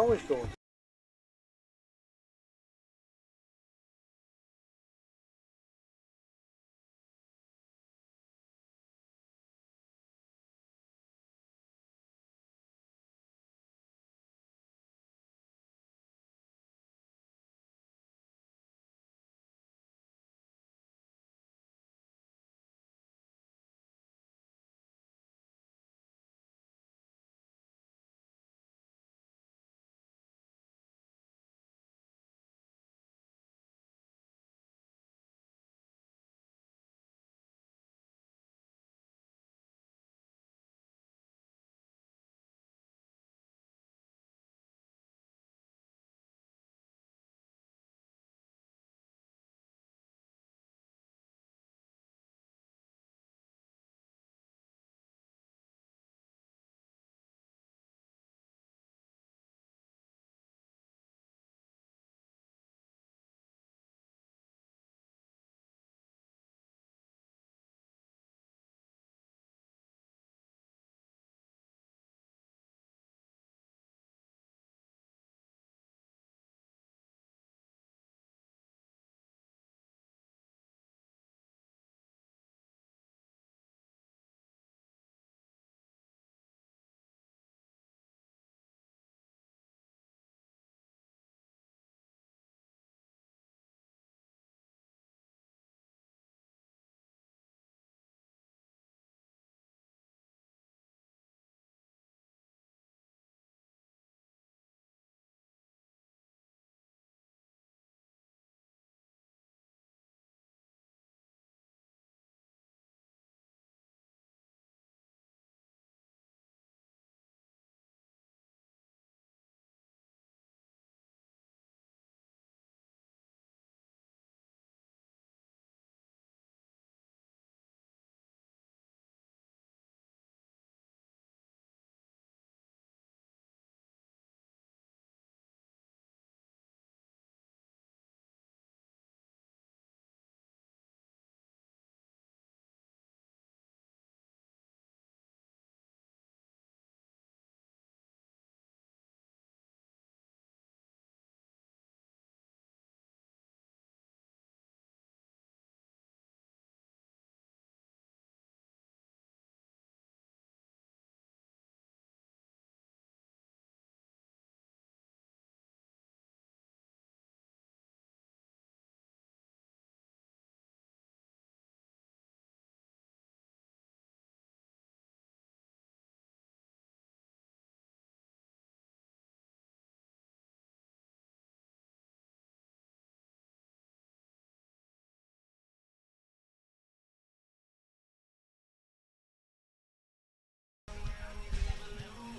always going.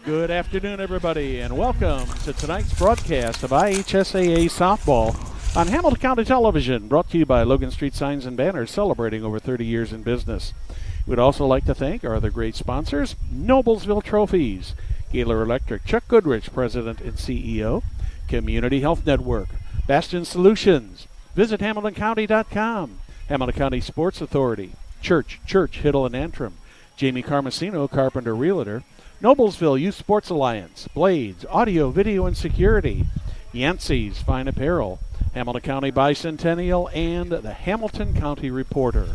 Good afternoon, everybody, and welcome to tonight's broadcast of IHSAA softball on Hamilton County Television, brought to you by Logan Street Signs and Banners, celebrating over 30 years in business. We'd also like to thank our other great sponsors, Noblesville Trophies, Gaylor Electric, Chuck Goodrich, President and CEO, Community Health Network, Bastion Solutions, visit HamiltonCounty.com, Hamilton County Sports Authority, Church, Hiddle and Antrim, Jamie Carmesino, Carpenter Realtor, Noblesville Youth Sports Alliance, Blades, Audio, Video, and Security, Yancey's Fine Apparel, Hamilton County Bicentennial, and the Hamilton County Reporter.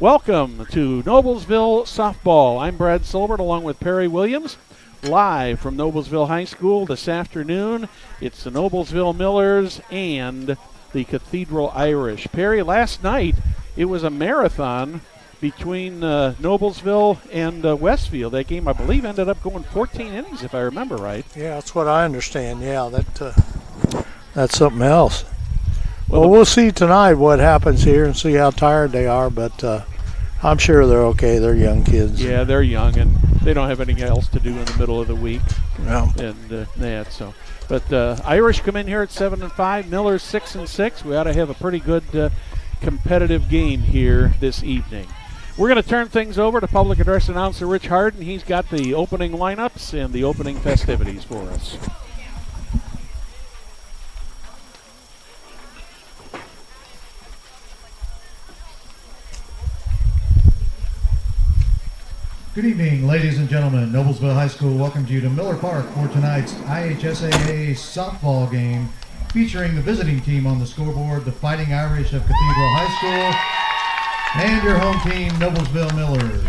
Welcome to Noblesville Softball. I'm Brad Silbert along with Perry Williams, live from Noblesville High School this afternoon. It's the Noblesville Millers and the Cathedral Irish. Perry, last night it was a marathon between Noblesville and Westfield. That game, I believe, ended up going 14 innings, if I remember right. Yeah, that's what I understand. Yeah, that's something else. Well, we'll see tonight what happens here and see how tired they are, but I'm sure they're okay. They're young kids. Yeah, they're young, and they don't have anything else to do in the middle of the week. Yeah. And so. But Irish come in here at 7-5, Millers 6-6. We ought to have a pretty good competitive game here this evening. We're going to turn things over to public address announcer Rich Harden. He's got the opening lineups and the opening festivities for us. Good evening, ladies and gentlemen. Noblesville High School welcomes you to Miller Park for tonight's IHSAA softball game featuring the visiting team on the scoreboard, the Fighting Irish of Cathedral High School, and your home team, Noblesville Millers.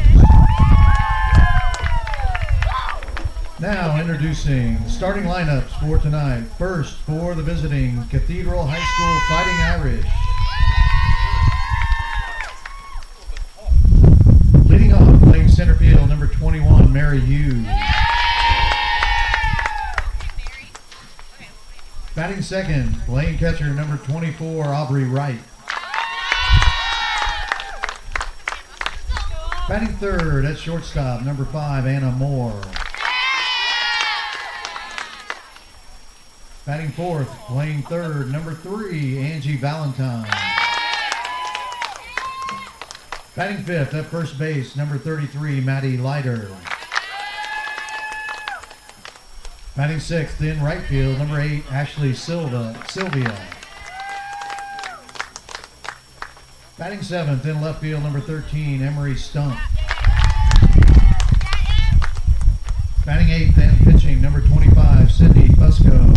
Now introducing the starting lineups for tonight. First, for the visiting Cathedral High School Fighting Irish. Leading off, playing center field, number 21, Mary Hughes. Batting second, playing catcher, number 24, Aubrey Wright. Batting third at shortstop, number 5, Anna Moore. Batting fourth, playing third, number 3, Angie Valentine. Batting fifth at first base, number 33, Maddie Leiter. Batting sixth in right field, number 8, Ashley Sylvia. Batting seventh in left field, number 13, Emery Stump. Batting eighth and pitching, number 25, Sydney Fusco.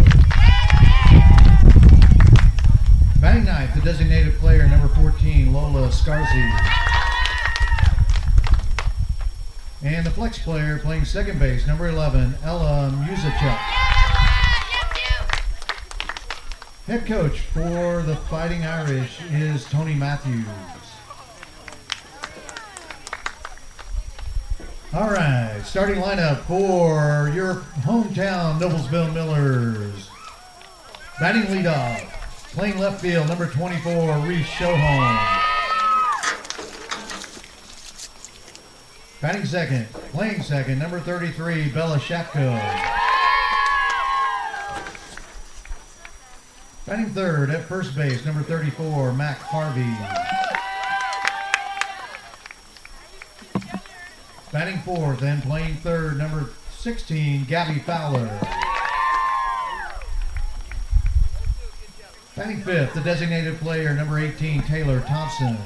Batting ninth, the designated player, number 14, Lola Scarzi. And the flex player playing second base, number 11, Ella Musachuk. Head coach for the Fighting Irish is Tony Matthews. All right, starting lineup for your hometown Noblesville Millers. Batting leadoff, playing left field, number 24, Reese Shohone. Batting second, playing second, number 33, Bella Shapko. Batting third at first base, number 34, Mac Harvey. Batting fourth and playing third, number 16, Gabby Fowler. Batting fifth, the designated player, number 18, Taylor Thompson.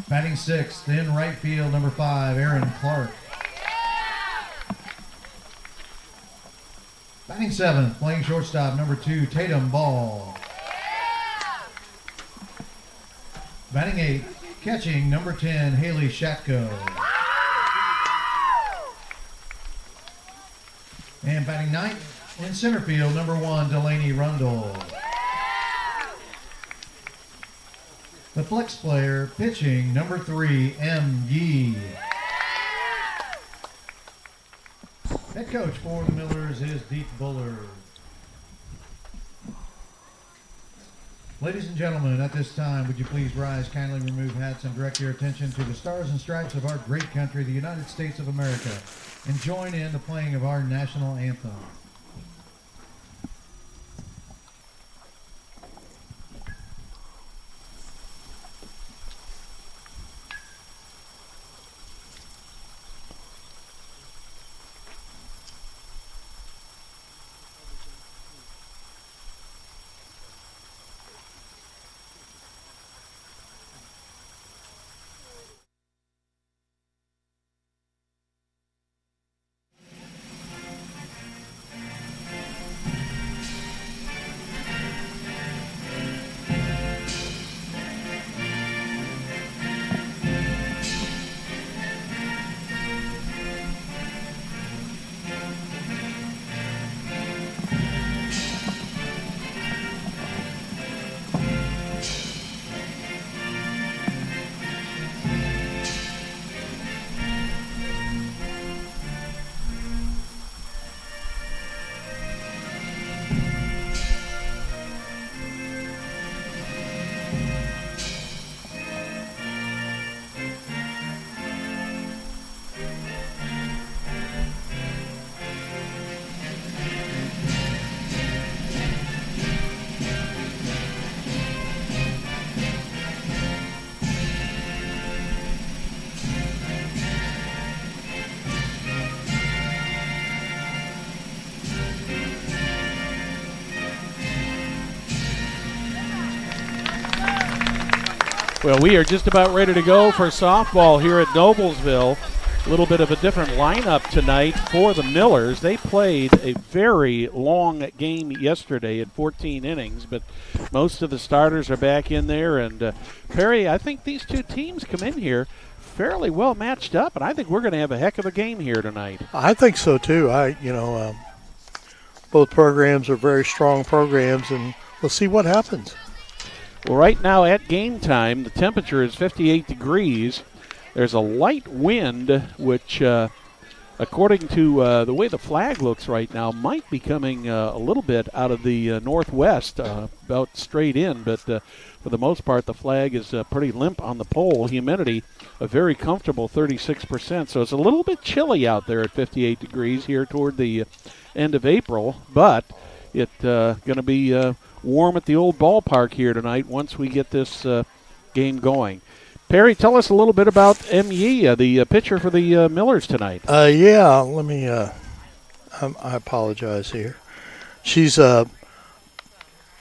Batting sixth in right field, number 5, Aaron Clark. Batting seventh, playing shortstop, number 2, Tatum Ball. Batting eighth, catching, number 10, Haley Shatko. And batting ninth in center field, number 1, Delaney Rundle. The flex player pitching, number 3, M. Yee. Head coach for the Millers is Deep Bullard. Ladies and gentlemen, at this time, would you please rise, kindly remove hats, and direct your attention to the stars and stripes of our great country, the United States of America, and join in the playing of our national anthem. Well, we are just about ready to go for softball here at Noblesville. A little bit of a different lineup tonight for the Millers. They played a very long game yesterday at 14 innings, but most of the starters are back in there. And Perry, I think these two teams come in here fairly well matched up, and I think we're going to have a heck of a game here tonight. I think so too. Both programs are very strong programs, and we'll see what happens. Well, right now at game time, the temperature is 58 degrees. There's a light wind, which, according to the way the flag looks right now, might be coming a little bit out of the northwest, about straight in. But for the most part, the flag is pretty limp on the pole. Humidity, a very comfortable 36%. So it's a little bit chilly out there at 58 degrees here toward the end of April. But it's going to be warm at the old ballpark here tonight once we get this game going. Perry, tell us a little bit about M.Yi, the pitcher for the Millers tonight. Let me I apologize here. She's her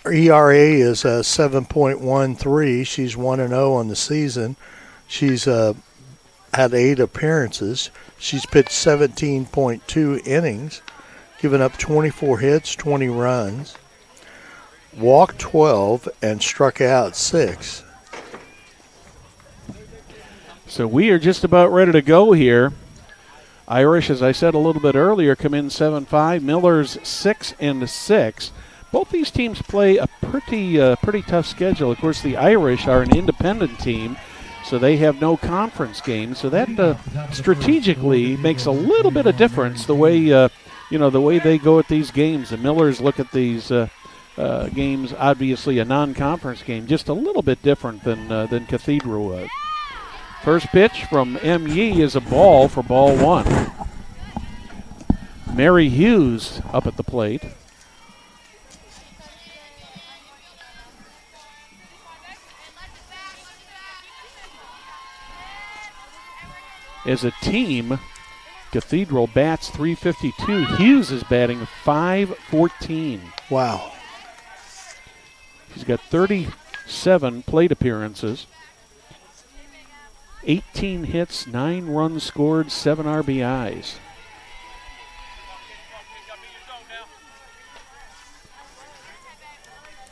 ERA is 7.13. She's 1-0 on the season. She's had 8 appearances. She's pitched 17.2 innings, given up 24 hits, 20 runs, walked 12, and struck out 6. So we are just about ready to go here. Irish, as I said a little bit earlier, come in 7-5. Millers 6-6. Both these teams play a pretty tough schedule. Of course, the Irish are an independent team, so they have no conference games. So that strategically makes a little bit of difference the way the way they go at these games. The Millers look at these games, obviously a non-conference game, just a little bit different than Cathedral was. First pitch from M.Yi is a ball for ball 1. Mary Hughes up at the plate. As a team, Cathedral bats .352. Hughes is batting .514. Wow. She's got 37 plate appearances. 18 hits, 9 runs scored, 7 RBIs.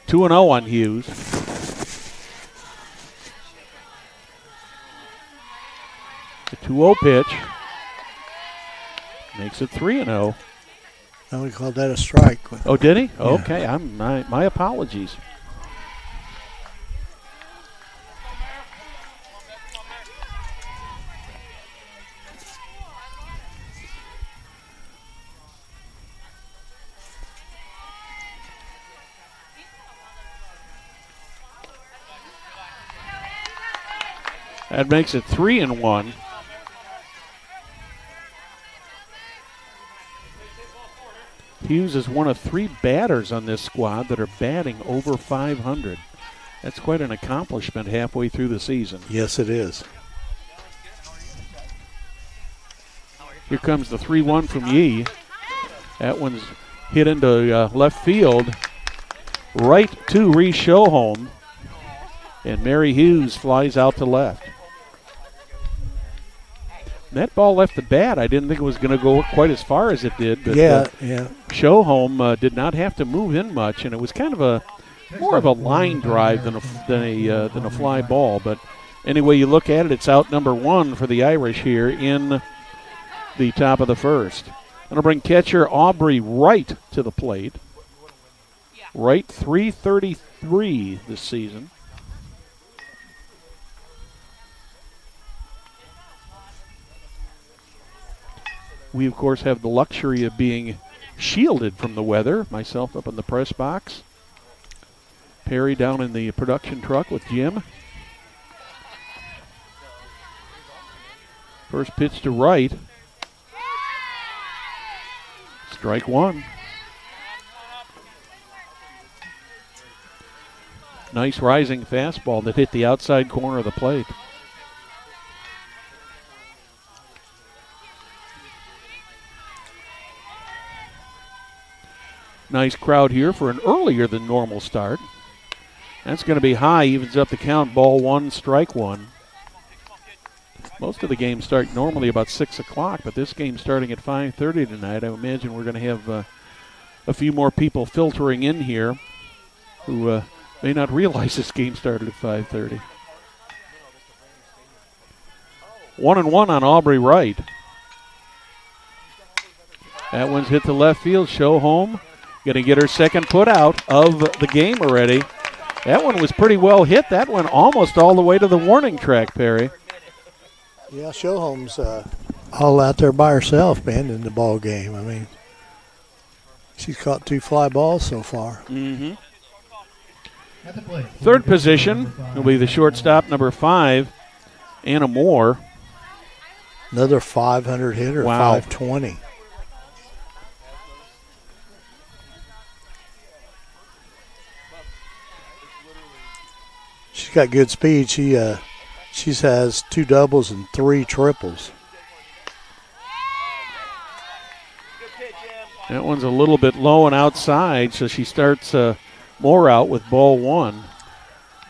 Two 2-0 on Hughes. The 2-0 pitch makes it 3-0. Now we called that a strike. Oh, did he? Yeah. Okay, my apologies. That makes it 3-1. Hughes is one of 3 batters on this squad that are batting over .500. That's quite an accomplishment halfway through the season. Yes, it is. Here comes the 3-1 from Yi. That one's hit into left field, right to Reese Showholm. And Mary Hughes flies out to left. That ball left the bat. I didn't think it was going to go quite as far as it did. But yeah. Showholm did not have to move in much, and it was kind of more of a line drive than a fly ball. But anyway, you look at it, it's out number 1 for the Irish here in the top of the first. That'll bring catcher Aubrey Wright to the plate. Wright, .333 this season. We, of course, have the luxury of being shielded from the weather. Myself up in the press box. Perry down in the production truck with Jim. First pitch to Wright. Strike 1. Nice rising fastball that hit the outside corner of the plate. Nice crowd here for an earlier than normal start. That's going to be high, evens up the count, ball 1, strike 1. Most of the games start normally about 6 o'clock, but this game's starting at 5:30 tonight. I imagine we're going to have a few more people filtering in here who may not realize this game started at 5:30. 1-1 on Aubrey Wright. That one's hit to left field. Show home. Going to get her second put out of the game already. That one was pretty well hit. That one almost all the way to the warning track, Perry. Yeah, Showhome's all out there by herself, man, in the ball game. I mean, she's caught 2 fly balls so far. Mm-hmm. Third position will be the shortstop, number 5, Anna Moore. Another 500 hitter, wow. 520. She's got good speed. She has 2 doubles and 3 triples. That one's a little bit low and outside, so she starts Moore out with ball 1.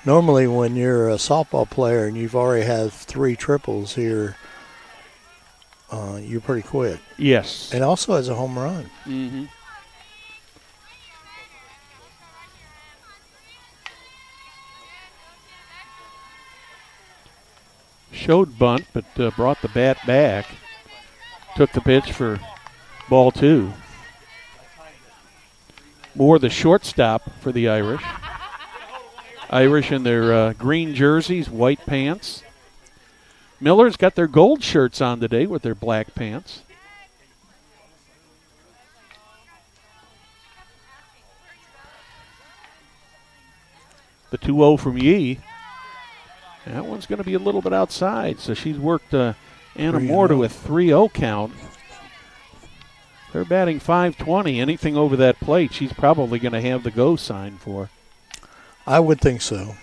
Normally when you're a softball player and you've already had 3 triples here, you're pretty quick. Yes. And also has a home run. Mm-hmm. Showed bunt, but brought the bat back. Took the pitch for ball 2. Moore, the shortstop for the Irish. Irish in their green jerseys, white pants. Miller's got their gold shirts on today with their black pants. The 2-0 from Yee. That one's going to be a little bit outside, so she's worked Anna Moore to a 3-0 count. They're batting .520. Anything over that plate, she's probably going to have the go sign for. I would think so.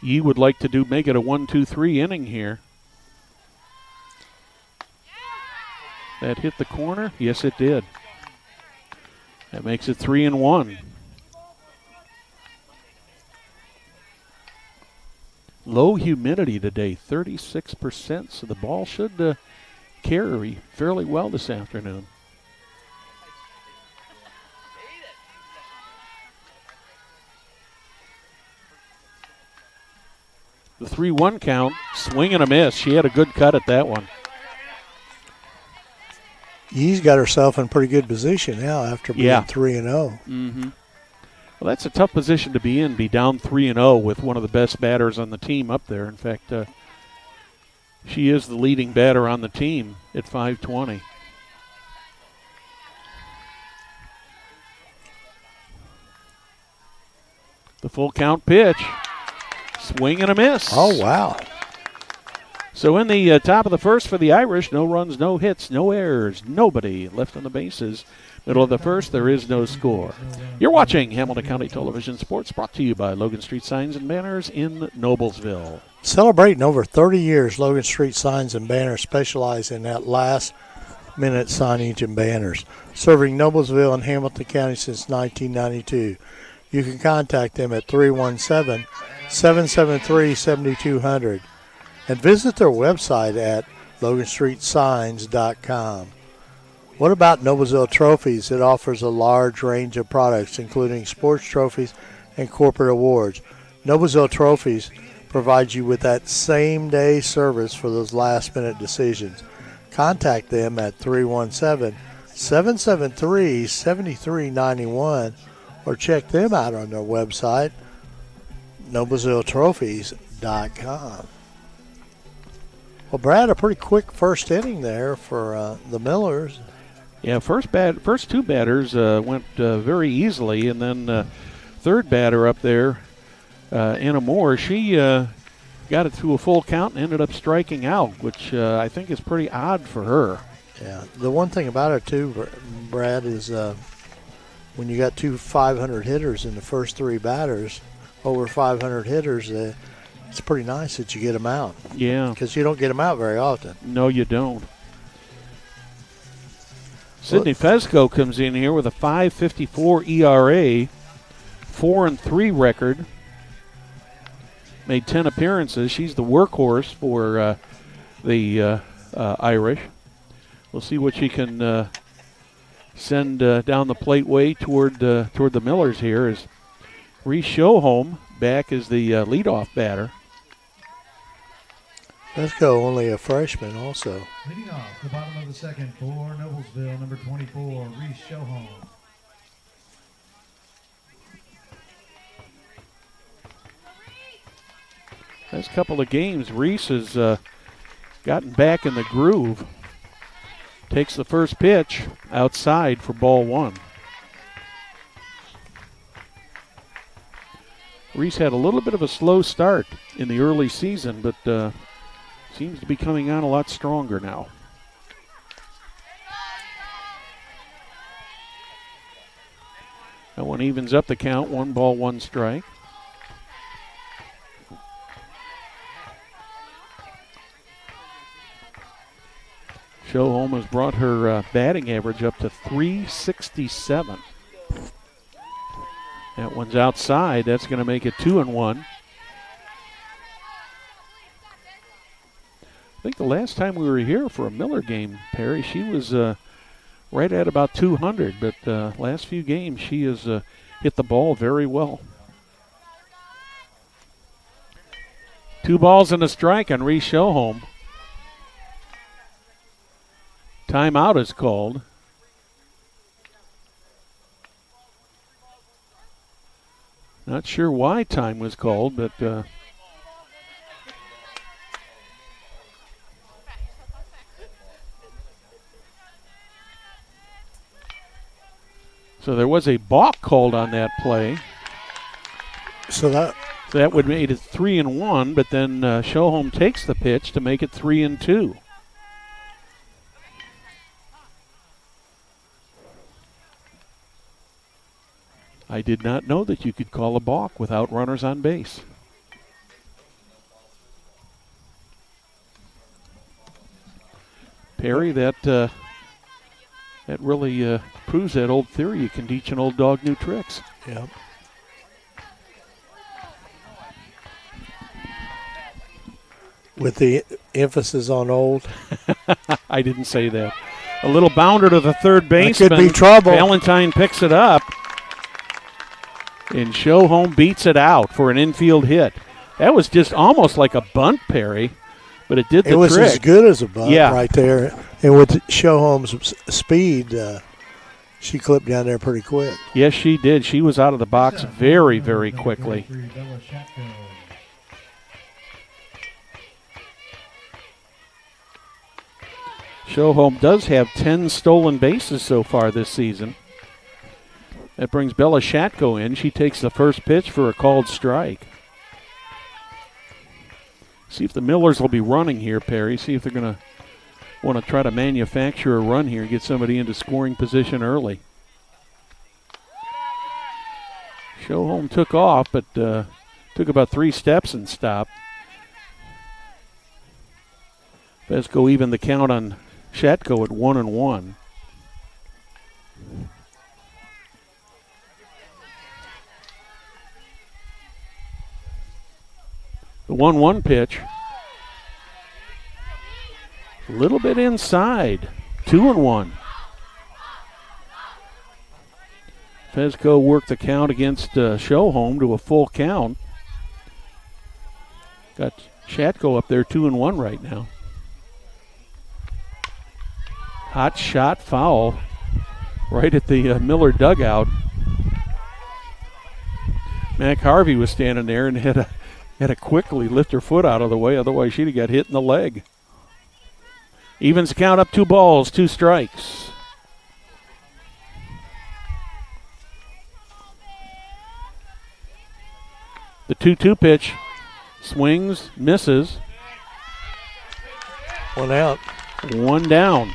Yee would like to make it a 1-2-3 inning here. That hit the corner? Yes, it did. That makes it 3-1. Low humidity today, 36%, so the ball should carry fairly well this afternoon. The 3-1 count, swing and a miss. She had a good cut at that one. Yee's got herself in pretty good position now after being 3-0. Mm-hmm. Well, that's a tough position to be in, be down 3-0 with one of the best batters on the team up there. In fact, she is the leading batter on the team at .520. The full count pitch. Swing and a miss. Oh, wow. So in the top of the first for the Irish, no runs, no hits, no errors, nobody left on the bases. Middle of the first, there is no score. You're watching Hamilton County Television Sports, brought to you by Logan Street Signs and Banners in Noblesville. Celebrating over 30 years, Logan Street Signs and Banners specialize in that last-minute signage and banners, serving Noblesville and Hamilton County since 1992. You can contact them at 317-773-7200 and visit their website at loganstreetsigns.com. What about Noblesville Trophies? It offers a large range of products, including sports trophies and corporate awards. Noblesville Trophies provides you with that same-day service for those last-minute decisions. Contact them at 317-773-7391 or check them out on their website, noblesvilletrophies.com. Well, Brad, a pretty quick first inning there for the Millers. Yeah, first 2 batters went very easily, and then third batter up there, Anna Moore, she got it to a full count and ended up striking out, which I think is pretty odd for her. Yeah, the one thing about it too, Brad, is when you got 2 500 hitters in the first 3 batters, over 500 hitters, it's pretty nice that you get them out. Yeah. Because you don't get them out very often. No, you don't. Sydney Fesco comes in here with a 5.54 ERA, 4-3 record. Made 10 appearances. She's the workhorse for the Irish. We'll see what she can send down the plate way toward the Millers here. As Reese Schoholm back as the leadoff batter. Let's go, only a freshman also. Leading off the bottom of the second for Noblesville, number 24, Reese Schoholm. Last couple of games, Reese has gotten back in the groove. Takes the first pitch outside for ball one. Reese had a little bit of a slow start in the early season, but seems to be coming on a lot stronger now. That one evens up the count, 1 ball, 1 strike. Schoholm has brought her batting average up to .367. That one's outside. That's going to make it 2-1. I think the last time we were here for a Miller game, Perry, she was right at about 200, but last few games she has hit the ball very well. 2 balls and a strike on Reese Schoholm. Timeout is called. Not sure why time was called, but so there was a balk called on that play. So that would make it 3-1, but then Schoholm takes the pitch to make it 3-2. I did not know that you could call a balk without runners on base. Perry, that really proves that old theory, you can teach an old dog new tricks. Yep. With the emphasis on old. I didn't say that. A little bounder to the third baseman. That could be trouble. Valentine picks it up. And Schoholm beats it out for an infield hit. That was just almost like a bunt, Perry, but it did the trick. It was as good as a bunt right there. And with Schoholm's speed, she clipped down there pretty quick. Yes, she did. She was out of the box very, very quickly. Schoholm does have 10 stolen bases so far this season. That brings Bella Shatko in. She takes the first pitch for a called strike. See if the Millers will be running here, Perry. See if they're going to want to try to manufacture a run here, get somebody into scoring position early. Schoholm took off, but took about 3 steps and stopped. Fesco even the count on Shatko at 1-1. The 1-1 pitch. A little bit inside. 2-1. Fesco worked the count against Schoholm to a full count. Got Shatko up there 2-1 right now. Hot shot foul right at the Miller dugout. Mac Harvey was standing there and had to quickly lift her foot out of the way, otherwise she'd have got hit in the leg. Evens the count up, 2 balls, 2 strikes. The 2-2 pitch swings, misses. 1 out. 1 down.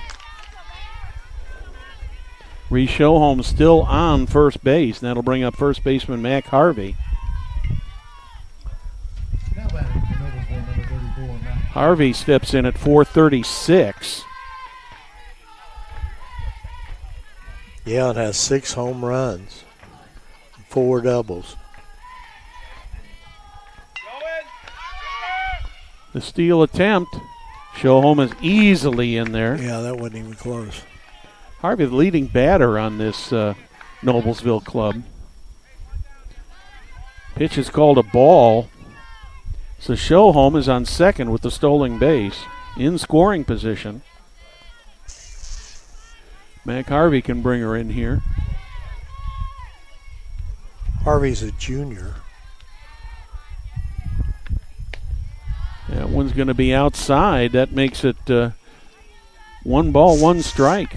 Reese Schoholm still on first base, and that'll bring up first baseman Mac Harvey. Harvey steps in at 4:36. Yeah, it has 6 home runs, 4 doubles. The steal attempt. Shohome is easily in there. Yeah, that wasn't even close. Harvey, the leading batter on this Noblesville club. Pitch is called a ball. So Shohome is on second with the stolen base in scoring position. Mac Harvey can bring her in here. Harvey's a junior. That one's going to be outside. That makes it 1 ball, 1 strike.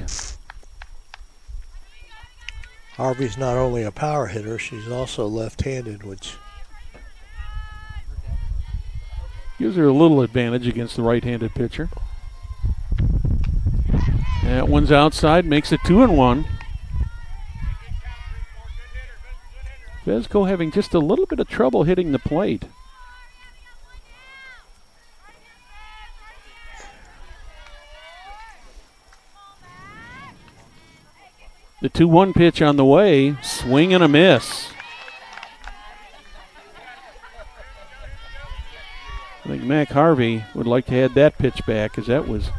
Harvey's not only a power hitter, she's also left-handed, which gives her a little advantage against the right-handed pitcher. That one's outside, makes it 2-1. Vesco having just a little bit of trouble hitting the plate. The 2-1 pitch on the way, swing and a miss. I think Mac Harvey would like to add that pitch back, as that was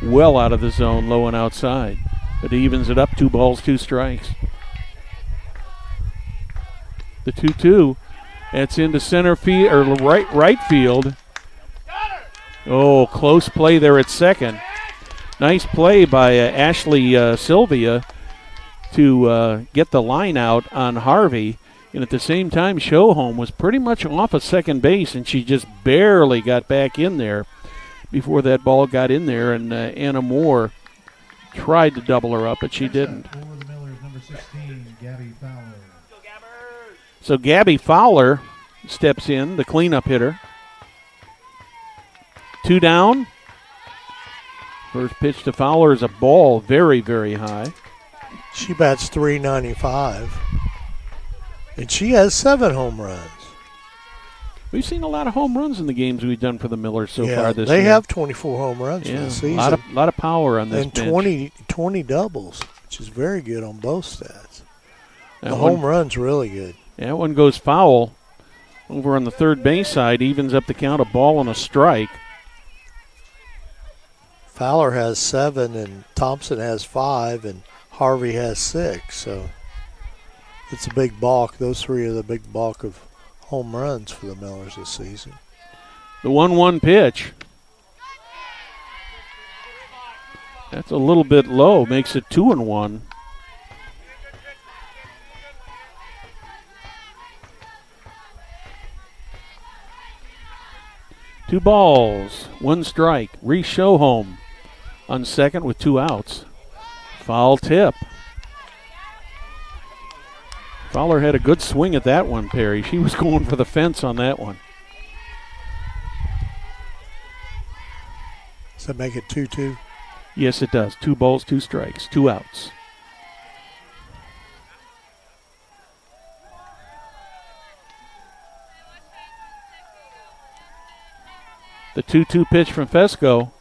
well out of the zone, low and outside. But he evens it up, 2 balls, 2 strikes. The 2-2, that's into center field or right field. Oh, close play there at second. Nice play by Ashley Sylvia to get the line out on Harvey. And at the same time, Shohome was pretty much off of second base, and she just barely got back in there before that ball got in there. And Anna Moore tried to double her up, but she didn't. For the Millers, number 16, Gabby Fowler. So Gabby Fowler steps in, the cleanup hitter. 2 down. First pitch to Fowler is a ball, very, very high. she bats .395, and she has 7 home runs. We've seen a lot of home runs in the games we've done for the Millers so far this year. They have 24 home runs for the season. A lot of power on this and bench. 20 doubles, which is very good on both stats. The home run's really good. That one goes foul. Over on the third base side, evens up the count, a ball and a strike. Fowler has 7, and Thompson has 5, and Harvey has 6. So it's a big balk. Those 3 are the big bulk of home runs for the Millers this season. The 1-1 pitch. That's a little bit low. Makes it 2-1. Two balls, 1 strike. Reese Shohome on second with 2 outs. Foul tip. Fowler had a good swing at that one, Perry. She was going for the fence on that one. Does that make it 2-2? Yes, it does. 2 balls, 2 strikes, 2 outs. The 2-2 pitch from Fesco.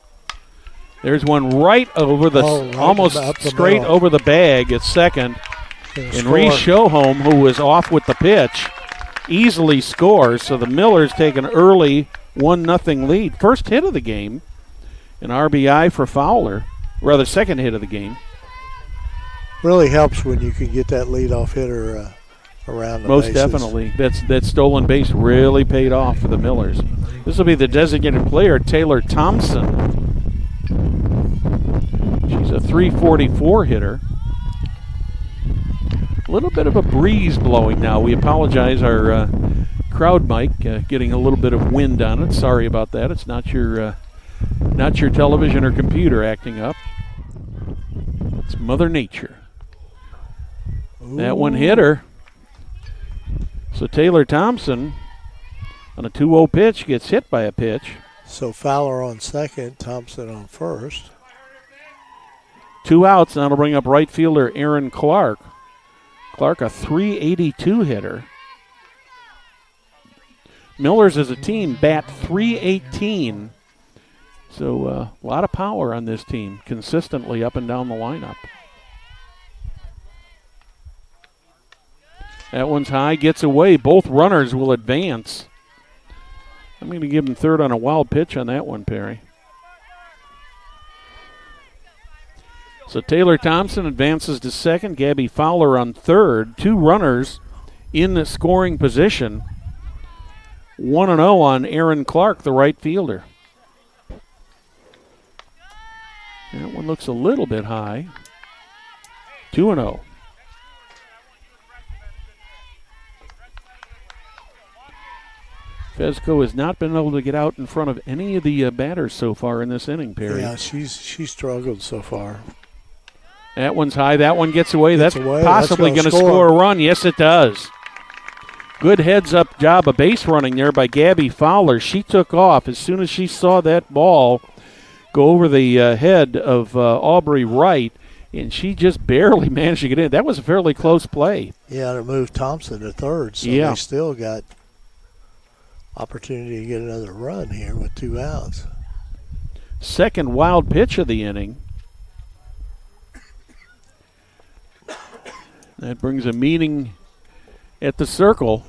There's one right over the, almost straight over the bag at second. And Reese Shohome, who was off with the pitch, easily scores. So the Millers take an early 1-0 lead. First hit of the game. An RBI for Fowler. Rather, second hit of the game. Really helps when you can get that leadoff hitter around the Most bases. definitely. That stolen base really paid off for the Millers. This will be the designated player, Taylor Thompson. She's a .344 hitter. A little bit of a breeze blowing now. We apologize, our crowd mic getting a little bit of wind on it. Sorry about that. It's not your television or computer acting up. It's Mother Nature. Ooh. That one hit her. So Taylor Thompson on a 2-0 pitch gets hit by a pitch. So Fowler on second, Thompson on first. 2 outs, and that'll bring up right fielder Aaron Clark. Clark, a .382 hitter. Millers as a team bat .318. So a lot of power on this team, consistently up and down the lineup. That one's high, gets away. Both runners will advance. I'm going to give him third on a wild pitch on that one, Perry. So Taylor Thompson advances to second. Gabby Fowler on third. Two runners in the scoring position. 1-0 on Aaron Clark, the right fielder. That one looks a little bit high. 2-0. Fezco has not been able to get out in front of any of the batters so far in this inning, Perry. Yeah, she's struggled so far. That one's high. That one gets away. That's away. possibly going to score a run. Yes, it does. Good heads-up job of base running there by Gabby Fowler. She took off as soon as she saw that ball go over the head of Aubrey Wright, and she just barely managed to get in. That was a fairly close play. Yeah, to move Thompson to third, so they still got opportunity to get another run here with 2 outs. Second wild pitch of the inning. That brings a meeting at the circle.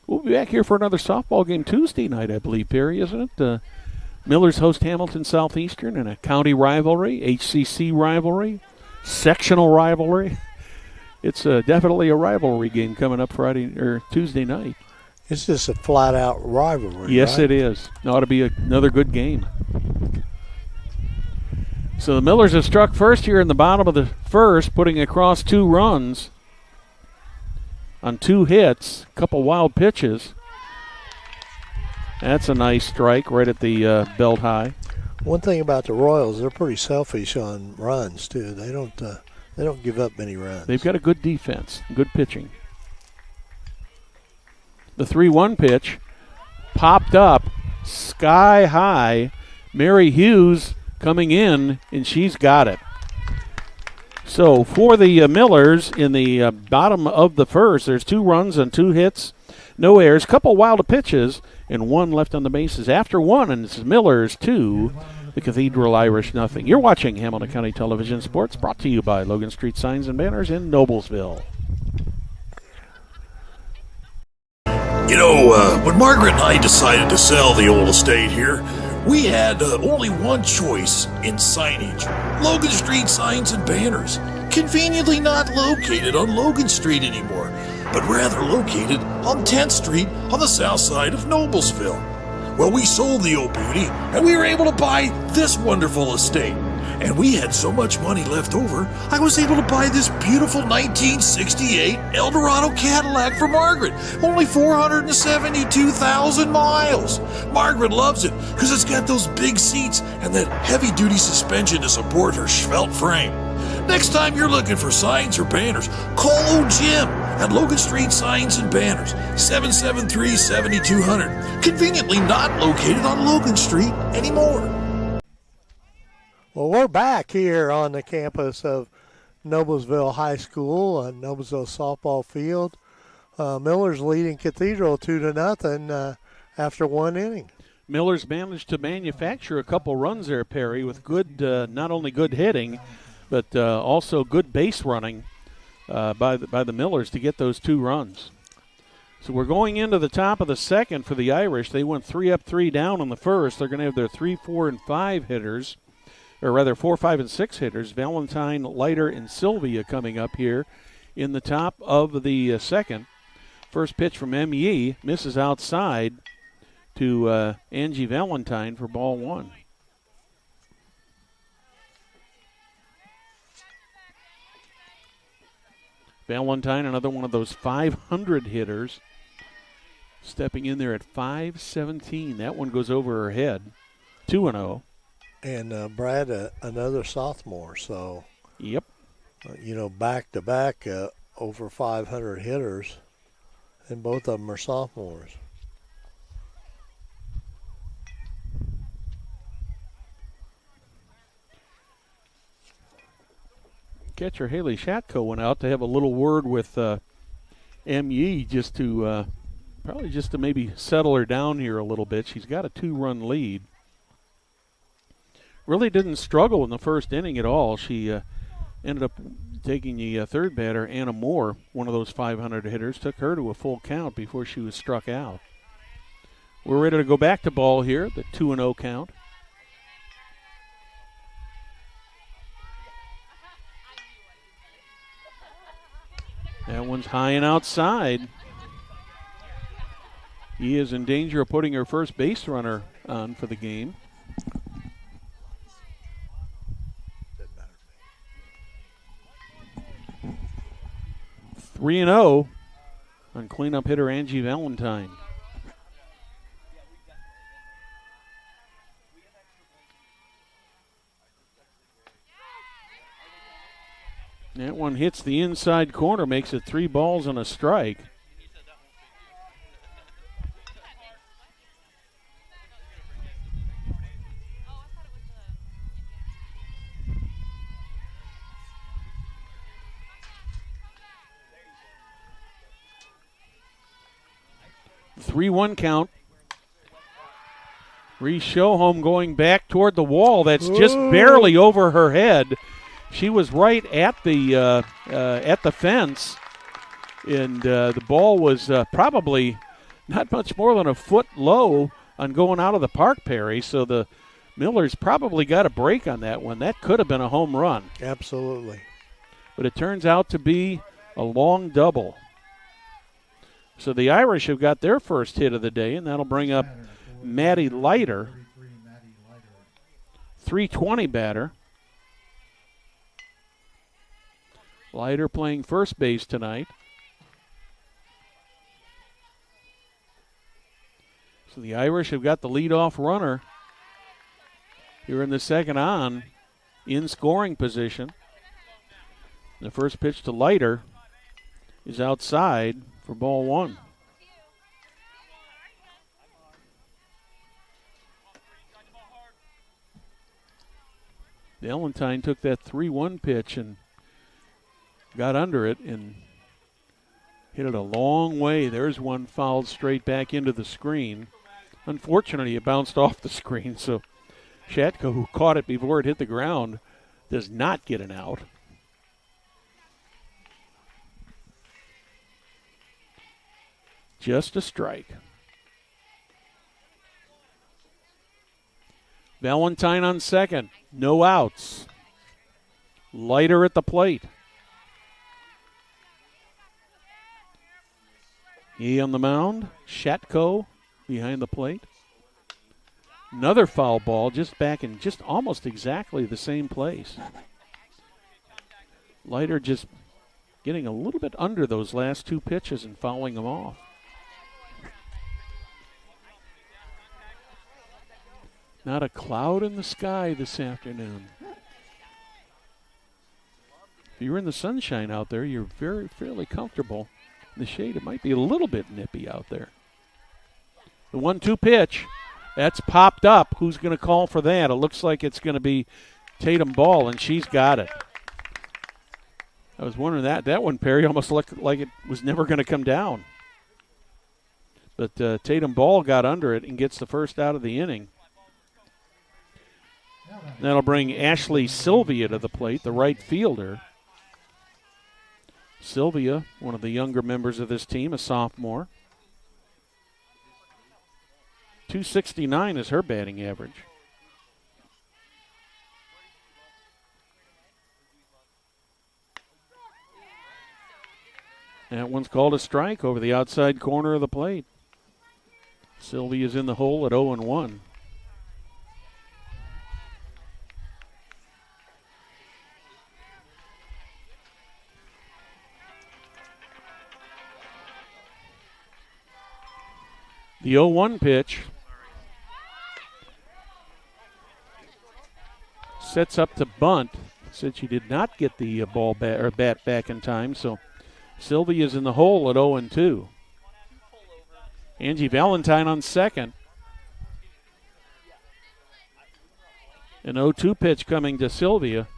We'll be back here for another softball game Tuesday night, I believe, Perry, isn't it? Millers host Hamilton Southeastern in a county rivalry, HCC rivalry, sectional rivalry. It's definitely a rivalry game coming up Tuesday night. It's just a flat-out rivalry. Yes, right? It is. It ought to be another good game. So the Millers have struck first here in the bottom of the first, putting across 2 runs on 2 hits, a couple wild pitches. That's a nice strike right at the belt high. One thing about the Royals, they're pretty selfish on runs too. They don't give up many runs. They've got a good defense, good pitching. The 3-1 pitch popped up sky high. Mary Hughes coming in, and she's got it. So for the Millers in the bottom of the first, there's 2 runs and 2 hits, no errors, couple wild pitches, and 1 left on the bases. After 1, and it's Millers 2, the Cathedral Irish nothing. You're watching Hamilton County Television Sports, brought to you by Logan Street Signs and Banners in Noblesville. You know, when Margaret and I decided to sell the old estate here, we had only one choice in signage: Logan Street Signs and Banners. Conveniently not located on Logan Street anymore, but rather located on 10th Street on the south side of Noblesville. Well, we sold the old beauty, and we were able to buy this wonderful estate. And we had so much money left over, I was able to buy this beautiful 1968 Eldorado Cadillac for Margaret. Only 472,000 miles. Margaret loves it because it's got those big seats and that heavy-duty suspension to support her svelte frame. Next time you're looking for signs or banners, call old Jim at Logan Street Signs and Banners, 773-7200. Conveniently not located on Logan Street anymore. Well, we're back here on the campus of Noblesville High School, Noblesville softball field. Millers leading Cathedral 2-0 after 1 inning. Millers managed to manufacture a couple runs there, Perry, with good, not only good hitting, but also good base running by the Millers to get those 2 runs. So we're going into the top of the second for the Irish. They went 3 up, 3 down in the first. They're going to have their 3, 4, and 5 hitters. Or rather 4, 5, and 6 hitters, Valentine, Leiter, and Sylvia coming up here in the top of the second. First pitch from M.E. misses outside to Angie Valentine for ball 1. Valentine, another one of those 500 hitters, stepping in there at 517. That one goes over her head, 2-0. And Brad, another sophomore, so yep, back to back over 500 hitters, and both of them are sophomores. Catcher Haley Shatko went out to have a little word with M.E. just to maybe settle her down here a little bit. She's got a 2-run lead. Really didn't struggle in the first inning at all. She ended up taking the third batter, Anna Moore, one of those 500 hitters, took her to a full count before she was struck out. We're ready to go back to ball here, the 2-0 count. That one's high and outside. He is in danger of putting her first base runner on for the game. 3-0 on cleanup hitter Angie Valentine. That one hits the inside corner, makes it 3 balls and a strike. Three-one count. Reese Shohome going back toward the wall. That's just barely over her head. She was right at the fence, and the ball was probably not much more than a foot low on going out of the park, Perry. So the Millers probably got a break on that one. That could have been a home run. Absolutely. But it turns out to be a long double. So the Irish have got their first hit of the day, and that'll bring up Maddie Leiter, 320 batter. Leiter playing first base tonight. So the Irish have got the leadoff runner here in the second on in scoring position. The first pitch to Leiter is outside for ball one. Valentine took that 3-1 pitch and got under it and hit it a long way. There's one fouled straight back into the screen. Unfortunately, it bounced off the screen, so Shatko, who caught it before it hit the ground, does not get an out. Just a strike. Valentine on second. No outs. Leiter at the plate. He on the mound. Shatko behind the plate. Another foul ball just back in just almost exactly the same place. Leiter just getting a little bit under those last two pitches and fouling them off. Not a cloud in the sky this afternoon. If you're in the sunshine out there, you're fairly comfortable. In the shade, it might be a little bit nippy out there. The 1-2 pitch, that's popped up. Who's going to call for that? It looks like it's going to be Tatum Ball, and she's got it. I was wondering that one, Perry, almost looked like it was never going to come down. But Tatum Ball got under it and gets the first out of the inning. That'll bring Ashley Sylvia to the plate, the right fielder. Sylvia, one of the younger members of this team, a sophomore. .269 is her batting average. That one's called a strike over the outside corner of the plate. Sylvia's in the hole at 0-1. The 0-1 pitch sets up to bunt since she did not get the bat back in time. So Sylvia's in the hole at 0-2. Angie Valentine on second. An 0-2 pitch coming to Sylvia.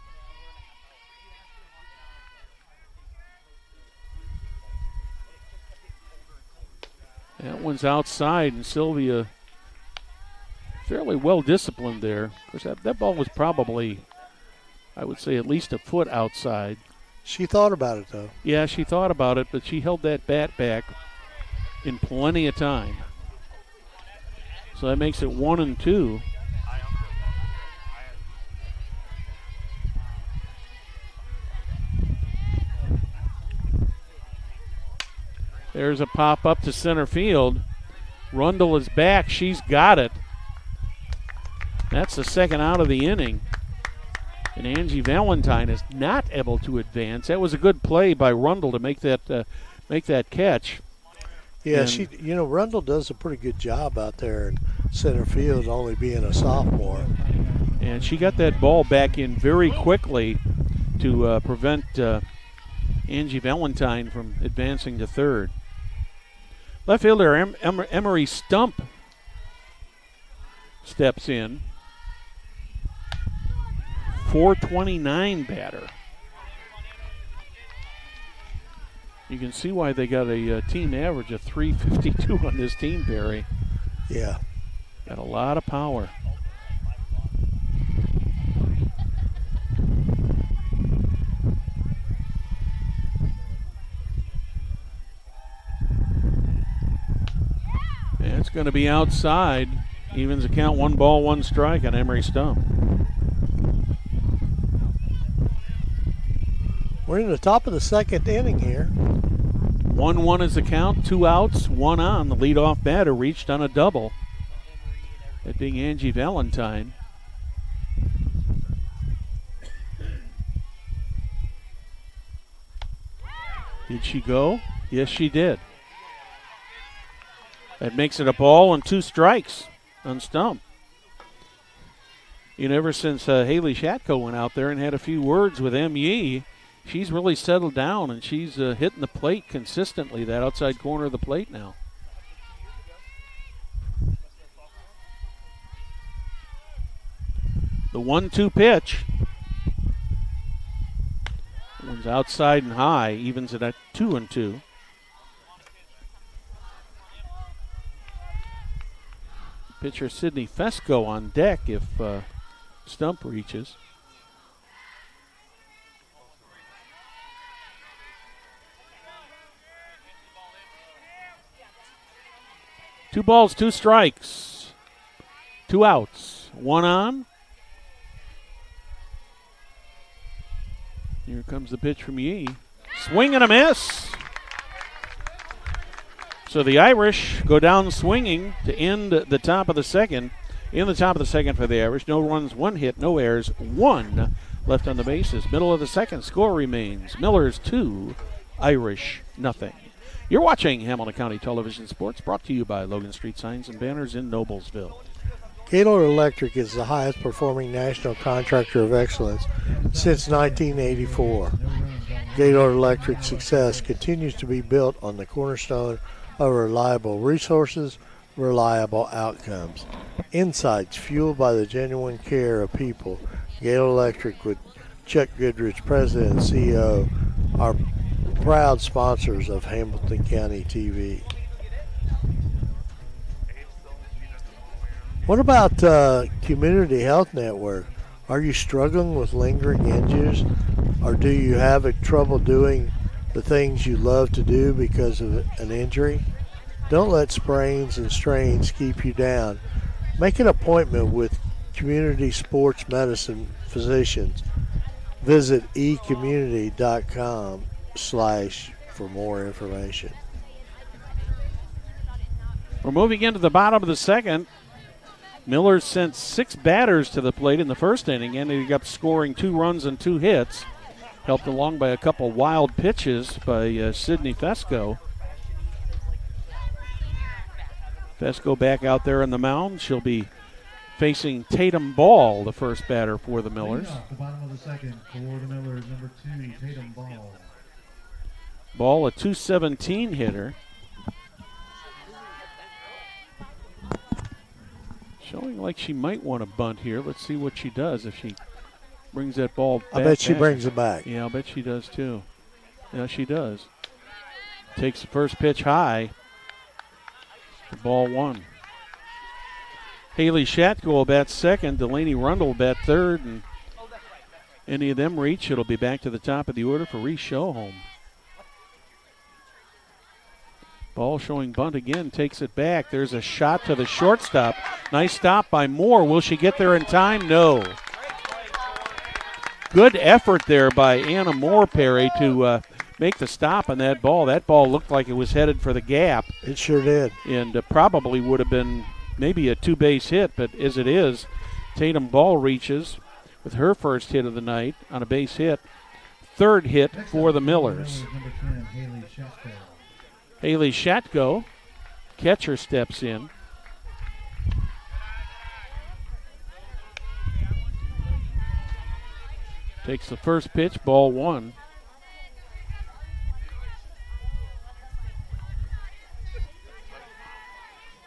That one's outside, and Sylvia fairly well disciplined there. Of course, that ball was probably, I would say at least a foot outside. She thought about it, though. Yeah, she thought about it, but she held that bat back in plenty of time. So that makes it 1-2. There's a pop up to center field. Rundle is back. She's got it. That's the second out of the inning. And Angie Valentine is not able to advance. That was a good play by Rundle to make that catch. Yeah, Rundle does a pretty good job out there in center field, only being a sophomore. And she got that ball back in very quickly to prevent Angie Valentine from advancing to third. Left fielder Emery Stump steps in. 429 batter. You can see why they got a team average of 352 on this team, Barry. Yeah. Got a lot of power. And it's going to be outside. Evens the count, 1 ball, 1 strike on Emery Stump. We're in the top of the second inning here. 1-1 is the count, 2 outs, 1 on. The leadoff batter reached on a double. That being Angie Valentine. Did she go? Yes, she did. That makes it a ball and 2 strikes on Stump. Ever since Haley Shatko went out there and had a few words with M.E., she's really settled down, and she's hitting the plate consistently, that outside corner of the plate now. The 1-2 pitch. One's outside and high, evens it at 2-2. Pitcher Sydney Fesco on deck if Stump reaches. Two balls, 2 strikes, 2 outs, 1 on. Here comes the pitch from Yee. Swing and a miss. So the Irish go down swinging to end the top of the second. In the top of the second for the Irish. No runs, 1 hit, no errors, 1 left on the bases. Middle of the second, score remains Millers 2, Irish nothing. You're watching Hamilton County Television Sports, brought to you by Logan Street Signs and Banners in Noblesville. Gaylord Electric is the highest performing national contractor of excellence since 1984. Gaylord Electric's success continues to be built on the cornerstone of reliable resources, reliable outcomes. Insights fueled by the genuine care of people. Gaylord Electric with Chuck Goodrich, President and CEO, are proud sponsors of Hamilton County TV. What about Community Health Network? Are you struggling with lingering injuries, or do you have trouble doing the things you love to do because of an injury? Don't let sprains and strains keep you down. Make an appointment with Community Sports Medicine physicians. Visit ecommunity.com/ for more information. We're moving into the bottom of the second. Miller sent 6 batters to the plate in the first inning, ended up scoring 2 runs and 2 hits. Helped along by a couple wild pitches by Sydney Fesco. Fesco back out there on the mound. She'll be facing Tatum Ball, the first batter for the Millers. The bottom of the second for the Millers, number 2, Tatum Ball. Ball, a .217 hitter. Showing like she might want to bunt here. Let's see what she does if she brings that ball back. I bet she brings it back. Yeah, I'll bet she does too. Yeah, she does. Takes the first pitch high. The ball 1. Haley Shatko will bat second. Delaney Rundle will bat third. any of them reach, it'll be back to the top of the order for Reese Showhome. Ball showing bunt again, takes it back. There's a shot to the shortstop. Nice stop by Moore. Will she get there in time? No. Good effort there by Anna Moore, Perry, to make the stop on that ball. That ball looked like it was headed for the gap. It sure did. And probably would have been maybe a two-base hit, but as it is, Tatum Ball reaches with her first hit of the night on a base hit. Third hit for the Millers. Number 10, Haley Shatko. Haley Shatko, catcher, steps in. Takes the first pitch, ball one.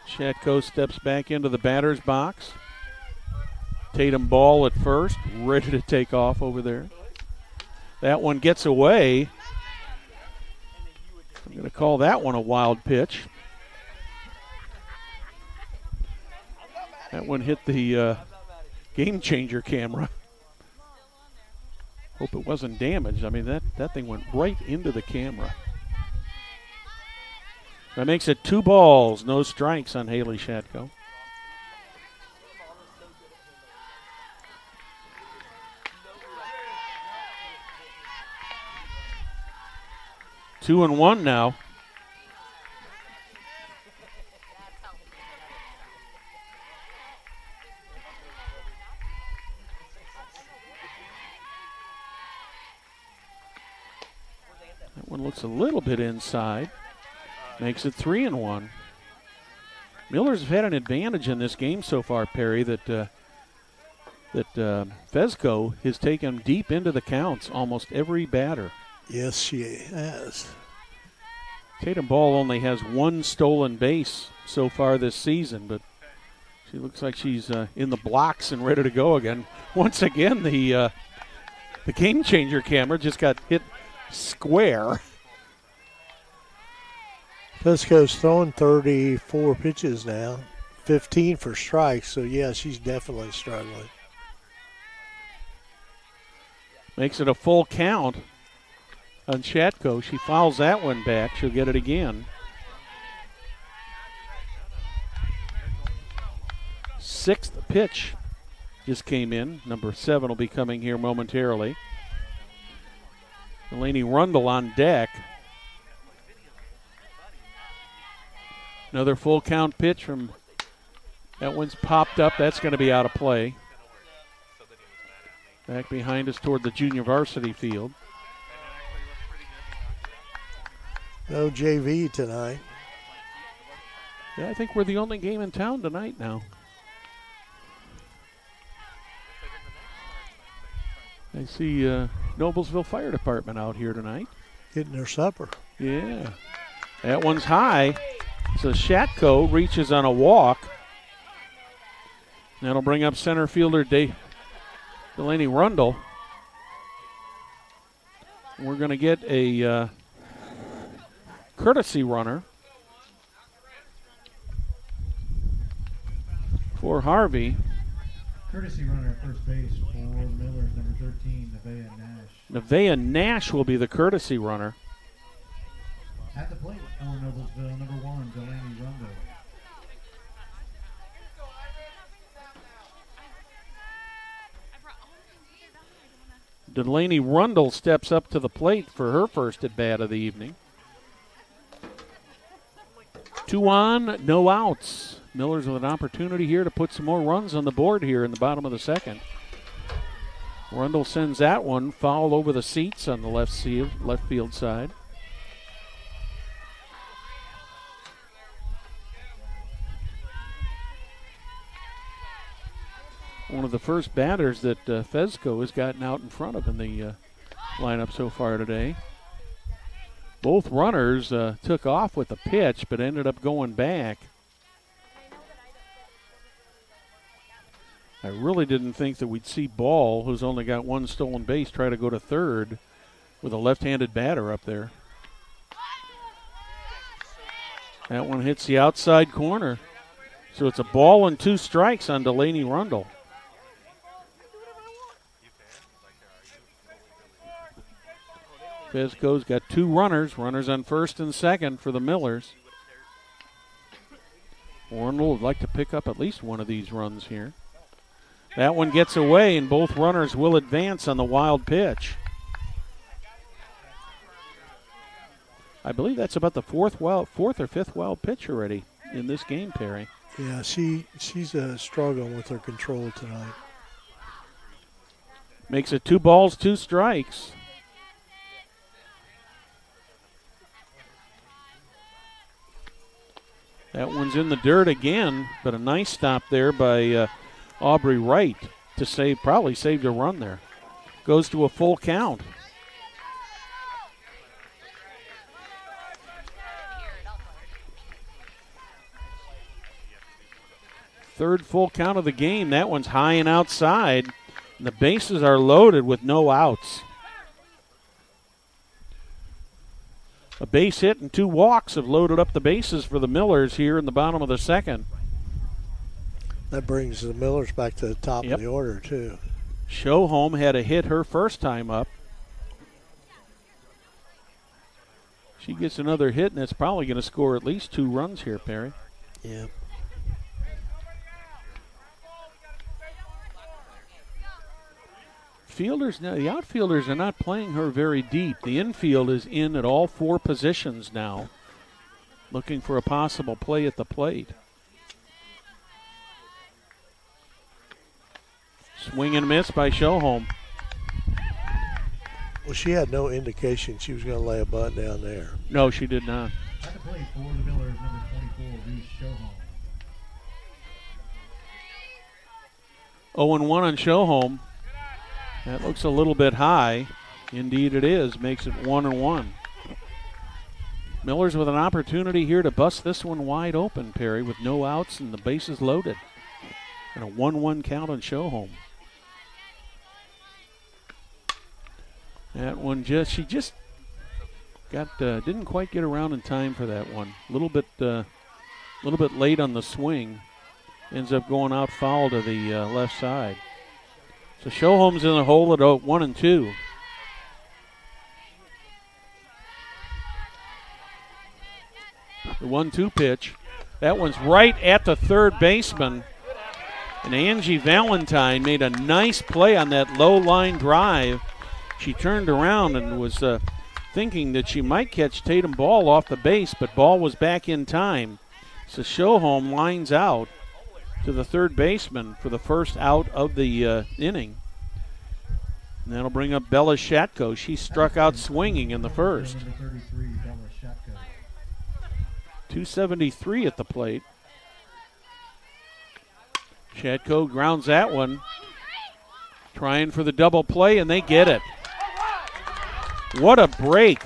Shatko steps back into the batter's box. Tatum Ball at first, ready to take off over there. That one gets away. I'm going to call that one a wild pitch. That one hit the game changer camera. Hope it wasn't damaged. I mean, that thing went right into the camera. That makes it 2 balls, no strikes on Haley Shatko. Two and one now. That one looks a little bit inside. Makes it 3-1. Millers have had an advantage in this game so far, Perry, that Fezco has taken deep into the counts almost every batter. Yes, she has. Tatum Ball only has 1 stolen base so far this season, but she looks like she's in the blocks and ready to go again. Once again, the game changer camera just got hit square. Fesco's throwing 34 pitches now, 15 for strikes, so yeah, she's definitely struggling. Makes it a full count on Shatko. She fouls that one back. She'll get it again. 6th pitch just came in. Number 7 will be coming here momentarily. Delaney Rundle on deck. Another full count pitch from, that one's popped up. That's going to be out of play. Back behind us toward the junior varsity field. No JV tonight. Yeah, I think we're the only game in town tonight now. I see Noblesville Fire Department out here tonight. Getting their supper. Yeah. That one's high. So Shatko reaches on a walk. That'll bring up center fielder Delaney Rundle. We're going to get a courtesy runner for Harvey. Courtesy runner at first base for Millers, number 13, Nevaeh Nash. Nevaeh Nash will be the courtesy runner. At the plate for Noblesville, number 1, Delaney Rundle. Delaney Rundle steps up to the plate for her first at bat of the evening. 2 on, no outs. Millers with an opportunity here to put some more runs on the board here in the bottom of the second. Rundle sends that one foul over the seats on the left field side. One of the first batters that Fezco has gotten out in front of in the lineup so far today. Both runners took off with the pitch, but ended up going back. I really didn't think that we'd see Ball, who's only got 1 stolen base, try to go to third with a left-handed batter up there. That one hits the outside corner. So it's a ball and 2 strikes on Delaney Rundle. Fezco's got 2 runners on first and second for the Millers. Orndl would like to pick up at least one of these runs here. That one gets away, and both runners will advance on the wild pitch. I believe that's about the fourth or fifth wild pitch already in this game, Perry. Yeah, she's struggling with her control tonight. Makes it 2 balls, 2 strikes. That one's in the dirt again, but a nice stop there by Aubrey Wright to probably saved a run there. Goes to a full count. Third full count of the game. That one's high and outside. And the bases are loaded with no outs. A base hit and 2 walks have loaded up the bases for the Millers here in the bottom of the second. That brings the Millers back to the top of the order, too. Shohome had a hit her first time up. She gets another hit, and it's probably going to score at least 2 runs here, Perry. Yeah. The outfielders are not playing her very deep. The infield is in at all 4 positions now, looking for a possible play at the plate. Swing and miss by Shohome. Well, she had no indication she was going to lay a bunt down there. No, she did not. At the plate for the Millers, number 24, Reese Shohome. 0-1 on Shohome. That looks a little bit high. Indeed it is. Makes it 1-1. Millers with an opportunity here to bust this one wide open, Perry, with no outs and the bases loaded. And a 1-1 count on Shohome. That one she just didn't quite get around in time for that one. A little bit late on the swing. Ends up going out foul to the left side. So Shohome's in the hole at 1-2. The 1-2 pitch. That one's right at the third baseman. And Angie Valentine made a nice play on that low line drive. She turned around and was thinking that she might catch Tatum Ball off the base, but Ball was back in time. So Shohome lines out to the third baseman for the first out of the inning. And that'll bring up Bella Shatko. She struck out swinging in the first. 273 at the plate. Shatko grounds that one. Trying for the double play, and they get it. What a break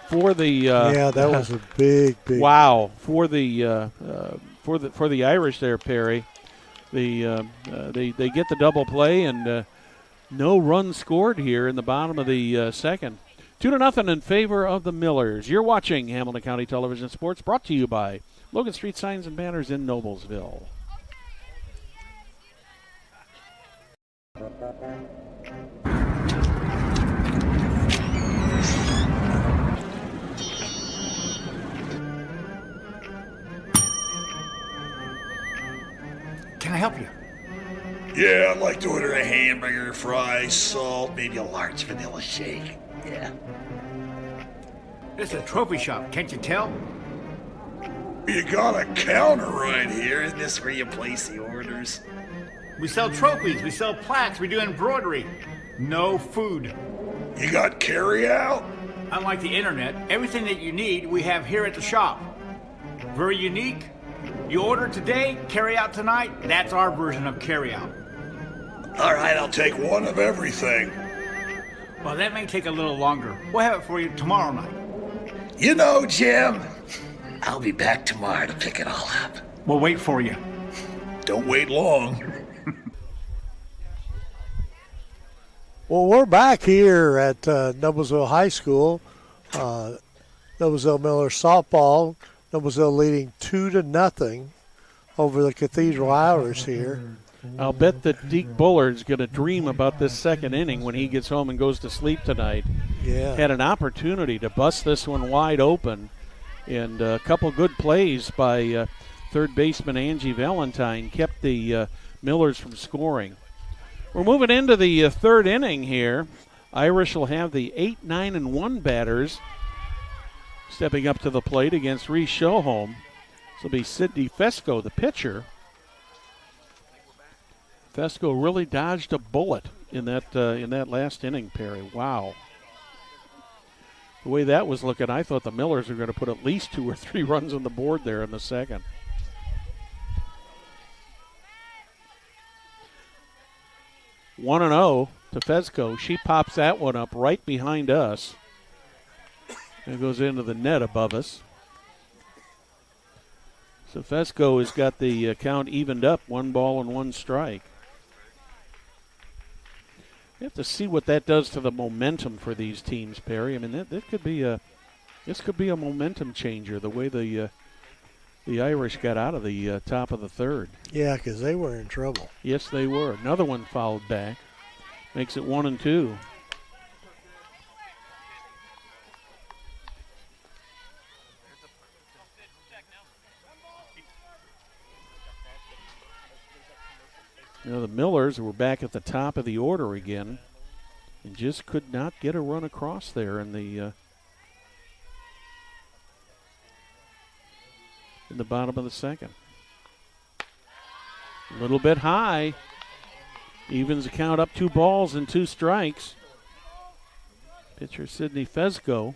for the that was a big wow for the Irish there, Perry. They get the double play, and no runs scored here in the bottom of the second. 2-0 in favor of the Millers. You're watching Hamilton County Television Sports, brought to you by Logan Street Signs and Banners in Noblesville. Can I help you? Yeah, I'd like to order a hamburger, fries, salt, maybe a large vanilla shake. Yeah. It's a trophy shop, can't you tell? You got a counter right here. Isn't this where you place the orders? We sell trophies, we sell plaques, we do embroidery. No food. You got carry out? Unlike the internet, everything that you need we have here at the shop. Very unique. You order today, carry out tonight. That's our version of carry out. All right, I'll take one of everything. Well, that may take a little longer. We'll have it for you tomorrow night. You know, Jim, I'll be back tomorrow to pick it all up. We'll wait for you. Don't wait long. Well, we're back here at Noblesville High School. Noblesville Miller softball. Noblesville leading 2-0 over the Cathedral Irish here. I'll bet that Deke Bullard's going to dream about this second inning when he gets home and goes to sleep tonight. had an opportunity to bust this one wide open, and a couple good plays by third baseman Angie Valentine kept the Millers from scoring. We're moving into the third inning here. Irish will have the 8, 9, and 1 batters stepping up to the plate against Reese Schoholm. This will be Sydney Fesco, the pitcher. Fesco really dodged a bullet in that last inning, Perry. Wow. The way that was looking, I thought the Millers were going to put at least 2 or 3 runs on the board there in the second. One and 0 to Fesco. She pops that one up right behind us. It goes into the net above us. So Fesco has got the count evened up, 1 ball and 1 strike. You have to see what that does to the momentum for these teams, Perry. I mean, that could be this could be a momentum changer. The way the Irish got out of the top of the third. Yeah, because they were in trouble. Yes, they were. Another one fouled back, makes it 1 and 2. You know, the Millers were back at the top of the order again and just could not get a run across there in the bottom of the second. A little bit high. Evens the count up, 2 balls and 2 strikes. Pitcher Sydney Fesco.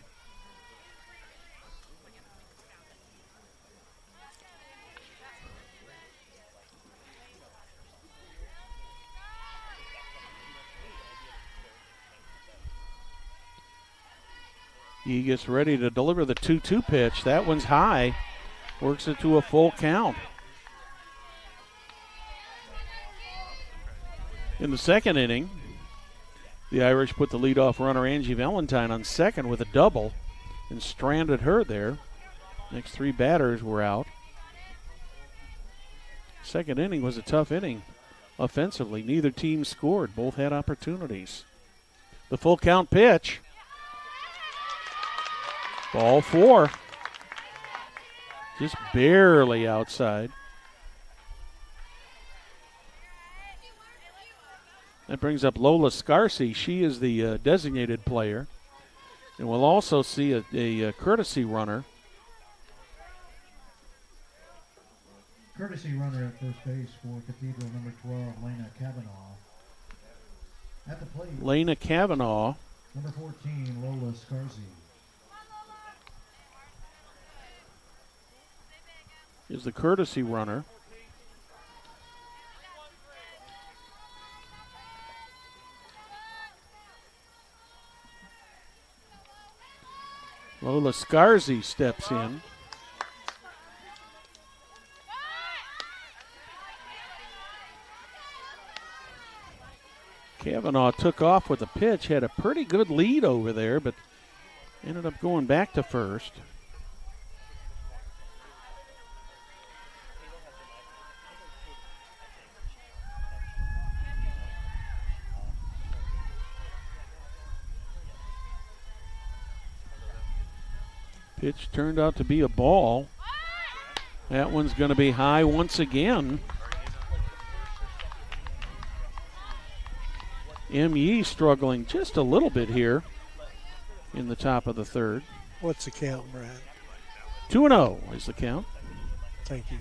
He gets ready to deliver the 2-2 pitch. That one's high. Works it to a full count. In the second inning, the Irish put the leadoff runner Angie Valentine on second with a double and stranded her there. Next 3 batters were out. Second inning was a tough inning offensively. Neither team scored. Both had opportunities. The full count pitch. Ball 4. Just barely outside. That brings up Lola Scarcy. She is the designated player. And we'll also see a courtesy runner. Courtesy runner at first base for Cathedral number 12, Lena Kavanaugh. At the plate, Lena Kavanaugh. Number 14, Lola Scarcy. Is the courtesy runner. Lola Scarzi steps in. Kavanaugh took off with a pitch, had a pretty good lead over there, but ended up going back to first. Pitch turned out to be a ball. That one's going to be high once again. M.E. struggling just a little bit here in the top of the third. What's the count, Brad? 2-0 is the count. Thank you.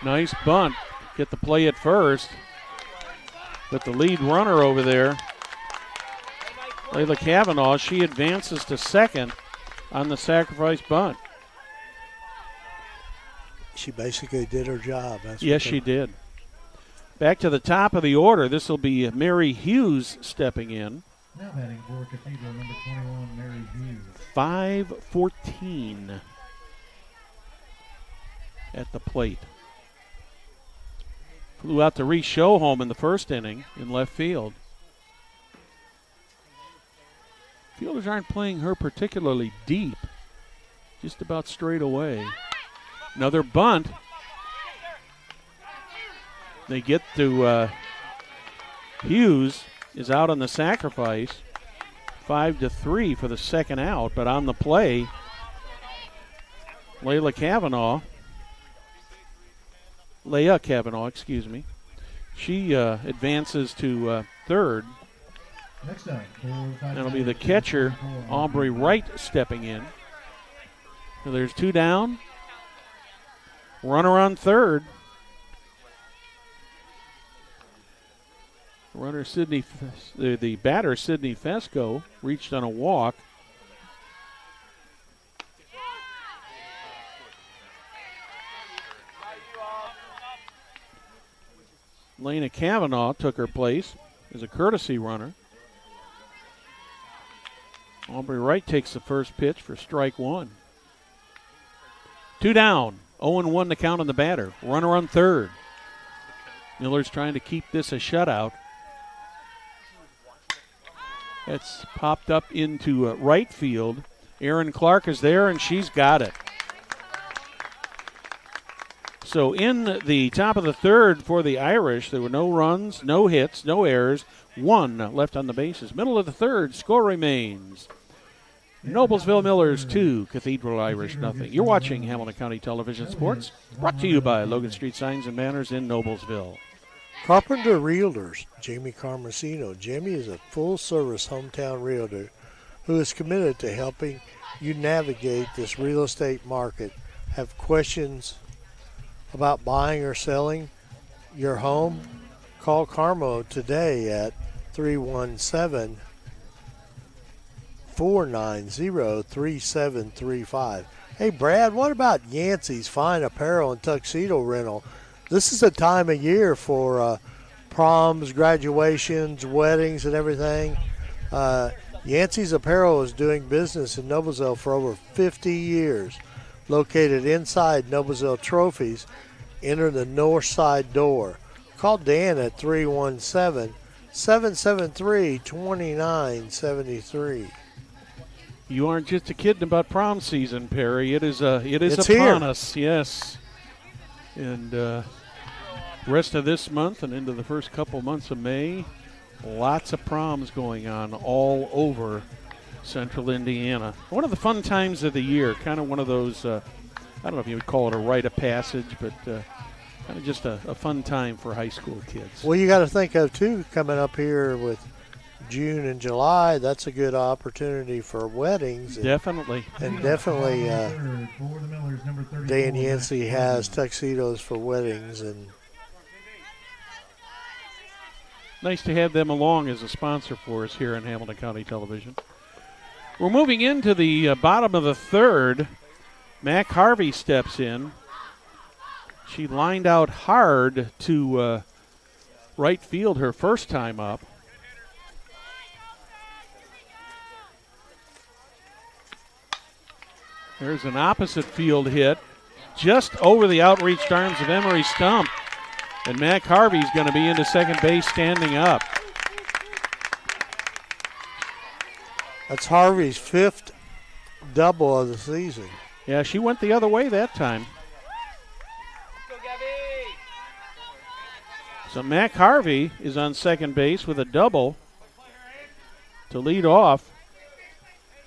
Nice bunt. Get the play at first. But the lead runner over there, Layla Kavanaugh, she advances to second on the sacrifice bunt. She basically did her job. Yes, she did. Back to the top of the order. This will be Mary Hughes stepping in. Now batting for Cathedral number 21, Mary Hughes. 5-14 at the plate. Flew out to Reese Schoholm in the first inning in left field. Fielders aren't playing her particularly deep, just about straight away. Another bunt. They get to Hughes is out on the sacrifice. 5-3 for the second out, but on the play, Leia Kavanaugh, excuse me. She advances to third. Next up, That'll be the catcher, Aubrey Wright, stepping in. So there's 2 down. Runner on third. The batter, Sydney Fesco, reached on a walk. Lena Kavanaugh took her place as a courtesy runner. Aubrey Wright takes the first pitch for strike 1. 2 down, 0-1 to count on the batter. Runner on third. Miller's trying to keep this a shutout. It's popped up into right field. Erin Clark is there, and she's got it. So in the top of the third for the Irish, there were no runs, no hits, no errors, 1 left on the bases. Middle of the third, score remains Noblesville Millers 2, Cathedral Irish nothing. You're watching Hamilton County Television Sports, brought to you by Logan Street Signs and Banners in Noblesville. Carpenter Realtors, Jamie Carmesino. Jamie is a full-service hometown realtor who is committed to helping you navigate this real estate market. Have questions about buying or selling your home? Call Carmo today at 317-490-3735. Hey, Brad, what about Yancey's Fine Apparel and Tuxedo Rental? This is the time of year for proms, graduations, weddings, and everything. Yancey's Apparel is doing business in Noblesville for over 50 years. Located inside Noblesville Trophies, enter the north side door. Call Dan at 317-773-2973. You aren't just a kidding about prom season, Perry. It's upon here. us, yes. And rest of this month and into the first couple months of May, lots of proms going on all over central Indiana. One of the fun times of the year, kind of one of those, I don't know if you would call it a rite of passage, but kind of just a fun time for high school kids. Well, you got to think of, too, coming up here with June and July, that's a good opportunity for weddings. Definitely. And definitely Dan Yancey has tuxedos for weddings. And nice to have them along as a sponsor for us here on Hamilton County Television. We're moving into the bottom of the third. Mac Harvey steps in. She lined out hard to right field her first time up. There's an opposite field hit just over the outreached arms of Emery Stump. And Mac Harvey's going to be into second base standing up. that's Harvey's 5th double of the season. Yeah, she went the other way that time. So Mac Harvey is on second base with a double to lead off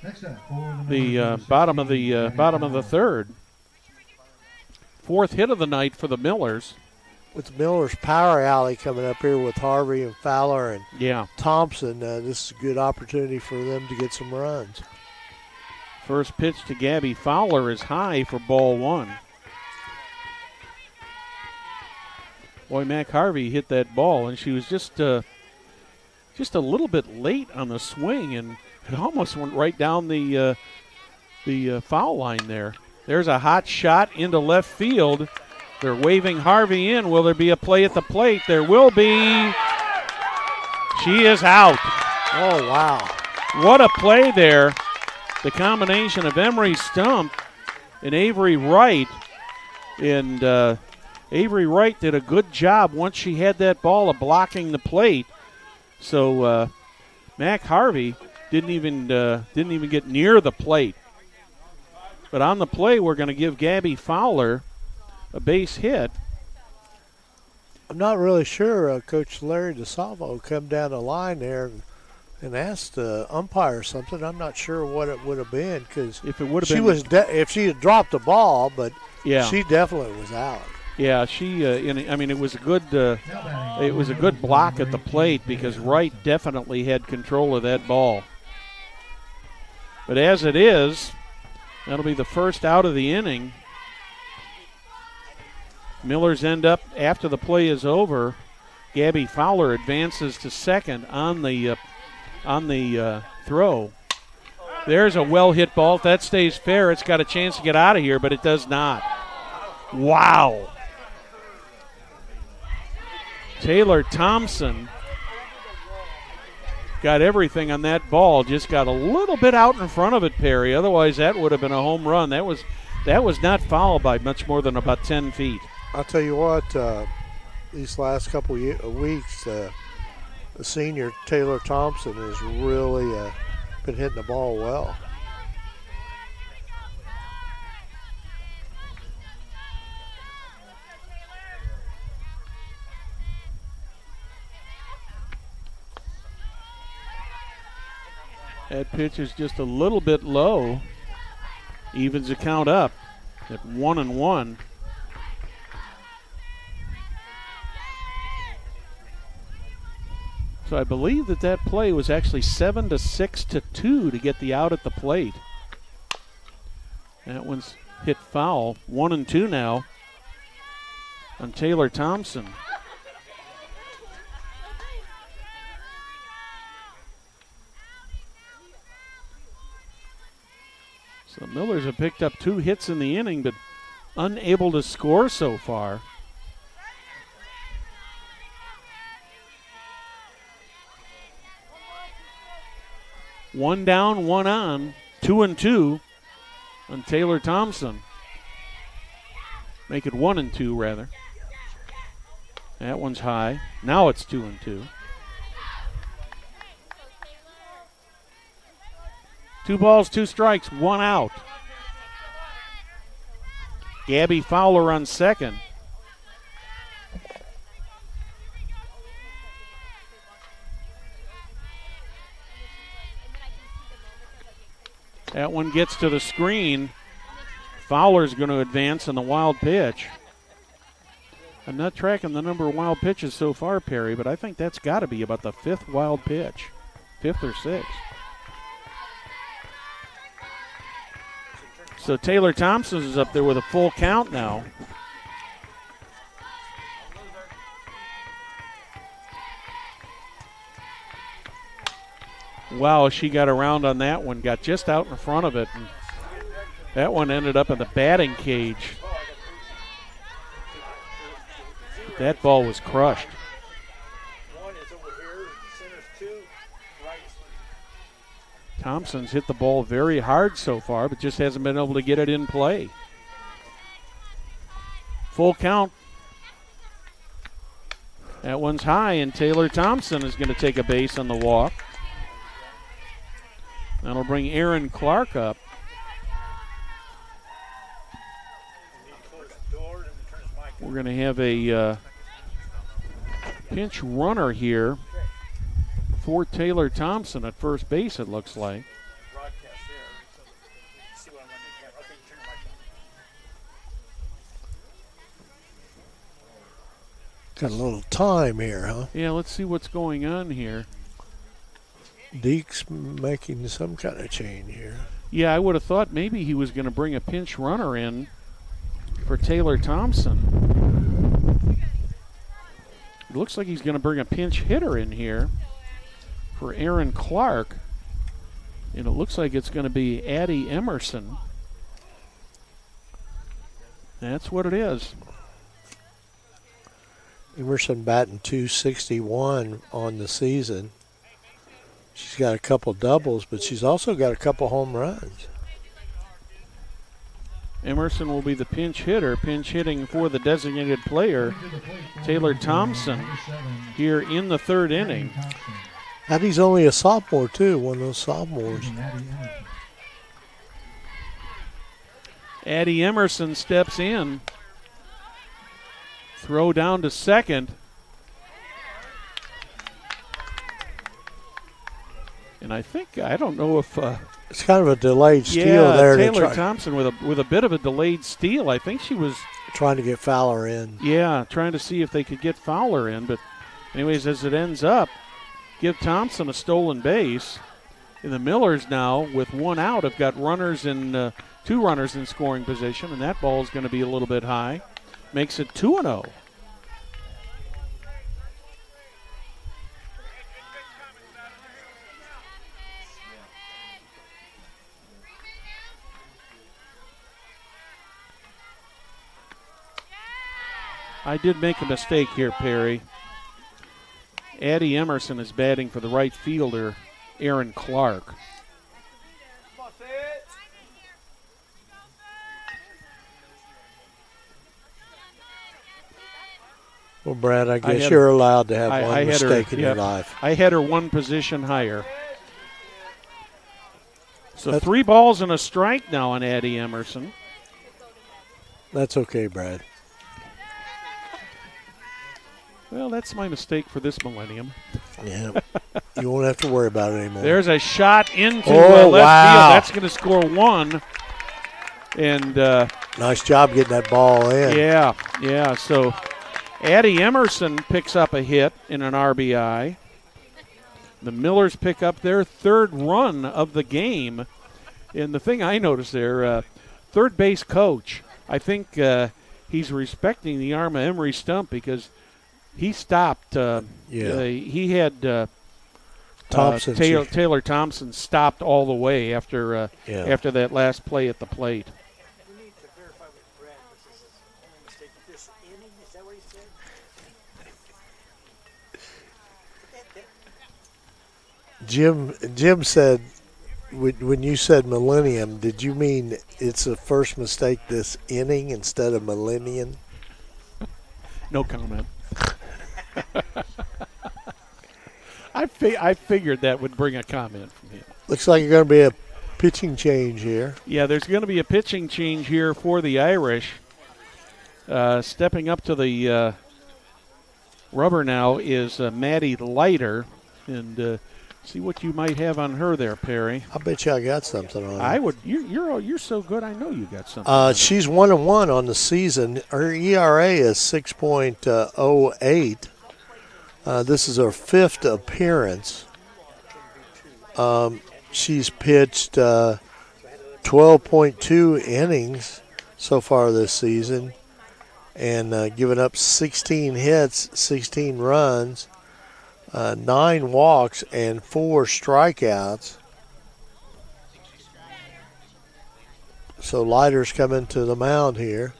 the bottom of the third. 4th hit of the night for the Millers. With Miller's power alley coming up here with Harvey and Fowler and Thompson, this is a good opportunity for them to get some runs. First pitch to Gabby Fowler is high for ball 1. Boy, Mac Harvey hit that ball, and she was just a little bit late on the swing, and it almost went right down the foul line there. There's a hot shot into left field. They're waving Harvey in. Will there be a play at the plate? There will be. She is out. Oh, wow. What a play there. The combination of Emery Stump and Avery Wright. And Avery Wright did a good job once she had that ball of blocking the plate. So Mac Harvey didn't even get near the plate. But on the play, we're going to give Gabby Fowler a base hit. I'm not really sure. Coach Larry DeSalvo come down the line there and asked the umpire something. I'm not sure what it would have been, because if it would have she been, was if she had dropped the ball, but yeah, she definitely was out. Yeah, she. It was a good. It was a good block at the plate, because Wright definitely had control of that ball. But as it is, that'll be the first out of the inning. Millers end up, after the play is over, Gabby Fowler advances to second on the throw. There's a well-hit ball. If that stays fair, it's got a chance to get out of here, but it does not. Wow. Taylor Thompson got everything on that ball, just got a little bit out in front of it, Perry. Otherwise, that would have been a home run. That was not fouled by much more than about 10 feet. I'll tell you what, these last couple weeks, the senior Taylor Thompson has really been hitting the ball well. That pitch is just a little bit low. Evens the count up at 1-1. So I believe that play was actually 7 to 6 to 2 to get the out at the plate. That one's hit foul. 1-2 now on Taylor Thompson. So the Millers have picked up 2 hits in the inning, but unable to score so far. One down, one on, 2-2 on Taylor Thompson. Make it 1-2 rather. That one's high. Now it's 2-2. 2 balls, 2 strikes, 1 out. Gabby Fowler on second. That one gets to the screen. Fowler's going to advance on the wild pitch. I'm not tracking the number of wild pitches so far, Perry, but I think that's got to be about the 5th wild pitch. 5th or 6th. So Taylor Thompson is up there with a full count now. Wow, she got around on that one, got just out in front of it, and that one ended up in the batting cage. That ball was crushed. Thompson's hit the ball very hard so far, but just hasn't been able to get it in play. Full count. That one's high, and Taylor Thompson is going to take a base on the walk. That'll bring Aaron Clark up. We're going to have a pinch runner here for Taylor Thompson at first base, it looks like. Got a little time here, huh? Yeah, let's see what's going on here. Deke's making some kind of change here. Yeah, I would have thought maybe he was going to bring a pinch runner in for Taylor Thompson. It looks like he's going to bring a pinch hitter in here for Aaron Clark. And it looks like it's going to be Addie Emerson. That's what it is. Emerson batting .261 on the season. She's got a couple doubles, but she's also got a couple home runs. Emerson will be the pinch hitter, pinch hitting for the designated player, Taylor Thompson, here in the 3rd inning. Addie's only a sophomore, too, one of those sophomores. Addie Emerson steps in. Throw down to second. And I don't know if it's kind of a delayed steal there. Taylor Thompson with a bit of a delayed steal. I think she was trying to get Fowler in. Yeah, trying to see if they could get Fowler in. But anyways, as it ends up, give Thompson a stolen base. And the Millers now, with one out, have got two runners in scoring position, and that ball is going to be a little bit high. Makes it 2-0. I did make a mistake here, Perry. Addie Emerson is batting for the right fielder, Aaron Clark. Well, Brad, I guess you're allowed to have one mistake in your life. I had her one position higher. So 3 balls and a strike now on Addie Emerson. That's okay, Brad. Well, that's my mistake for this millennium. Yeah, you won't have to worry about it anymore. There's a shot into left field. That's going to score 1. And nice job getting that ball in. Yeah. So Addie Emerson picks up a hit in an RBI. The Millers pick up their 3rd run of the game. And the thing I noticed there, third base coach, I think he's respecting the arm of Emery Stump because he stopped. He had Taylor Thompson stopped all the way after that last play at the plate. We need to verify with Brad. This is his only mistake this inning. Is that what he said? Jim said, when you said millennium, did you mean it's the first mistake this inning instead of millennium? No comment. I figured that would bring a comment from him. Looks like it's going to be a pitching change here. Yeah, there's going to be a pitching change here for the Irish. Stepping up to the rubber now is Maddie Leiter. And see what you might have on her there, Perry. I bet you I got something on her. I would. You're so good. I know you got something. She's 1-1 on the season. Her ERA is 6.08. This is her 5th appearance. She's pitched 12.2 innings so far this season and given up 16 hits, 16 runs, 9 walks, and 4 strikeouts. So Leiter's coming to the mound here.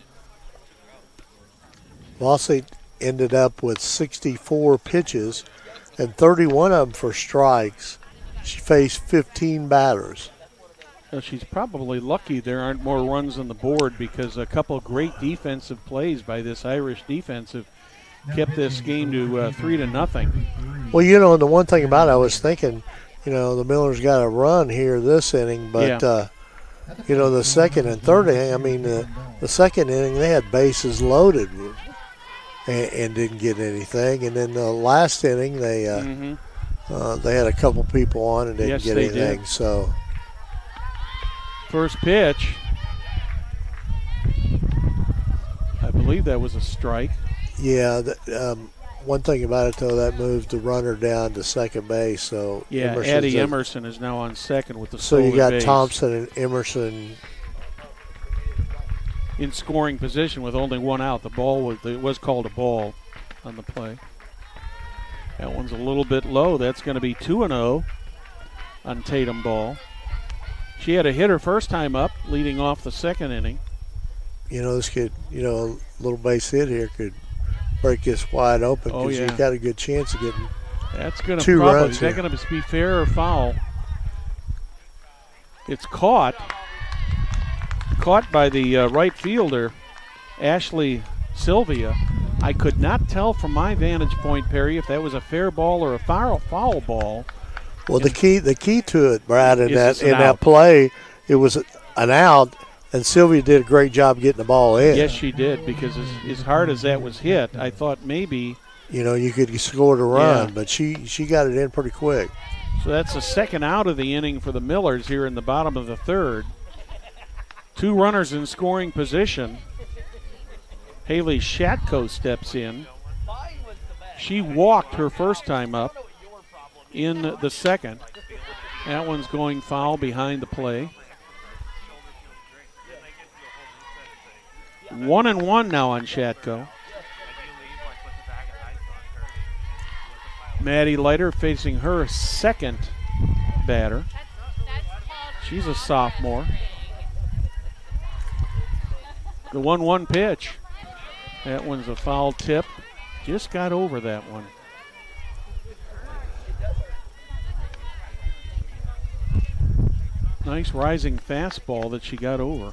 Mossy ended up with 64 pitches and 31 of them for strikes. She faced 15 batters. Well, she's probably lucky there aren't more runs on the board because a couple of great defensive plays by this Irish defense have kept this game to 3-0. Well, the one thing about it, I was thinking, the Millers got a run here this inning, but, the second and third inning, the second inning they had bases loaded and didn't get anything. And then the last inning they had a couple people on and didn't get anything. Did. So first pitch, I believe that was a strike. Yeah, one thing about it, though, that moved the runner down to second base. So Addie Emerson is now on second with the so stolen you got base. Thompson and Emerson in scoring position with only one out. It was called a ball on the play. That one's a little bit low. That's going to be 2-0 on Tatum Ball. She had a hitter first time up, leading off the second inning. This could, a little base hit here could break this wide open because you've got a good chance of getting That's going to 2 probably, runs is that going to be fair or foul? It's caught by the right fielder, Ashley Sylvia. I could not tell from my vantage point, Perry, if that was a fair ball or a foul ball. Well, the key to it, Brad, in Is that play, it was an out, and Sylvia did a great job getting the ball in. Yes, she did, because as hard as that was hit, I thought maybe you could score the run, but she got it in pretty quick. So that's the second out of the inning for the Millers here in the bottom of the third. 2 runners in scoring position. Haley Shatko steps in. She walked her first time up in the second. That one's going foul behind the play. 1-1 now on Shatko. Maddie Leiter facing her second batter. She's a sophomore. The 1-1 pitch. That one's a foul tip. Just got over that one. Nice rising fastball that she got over.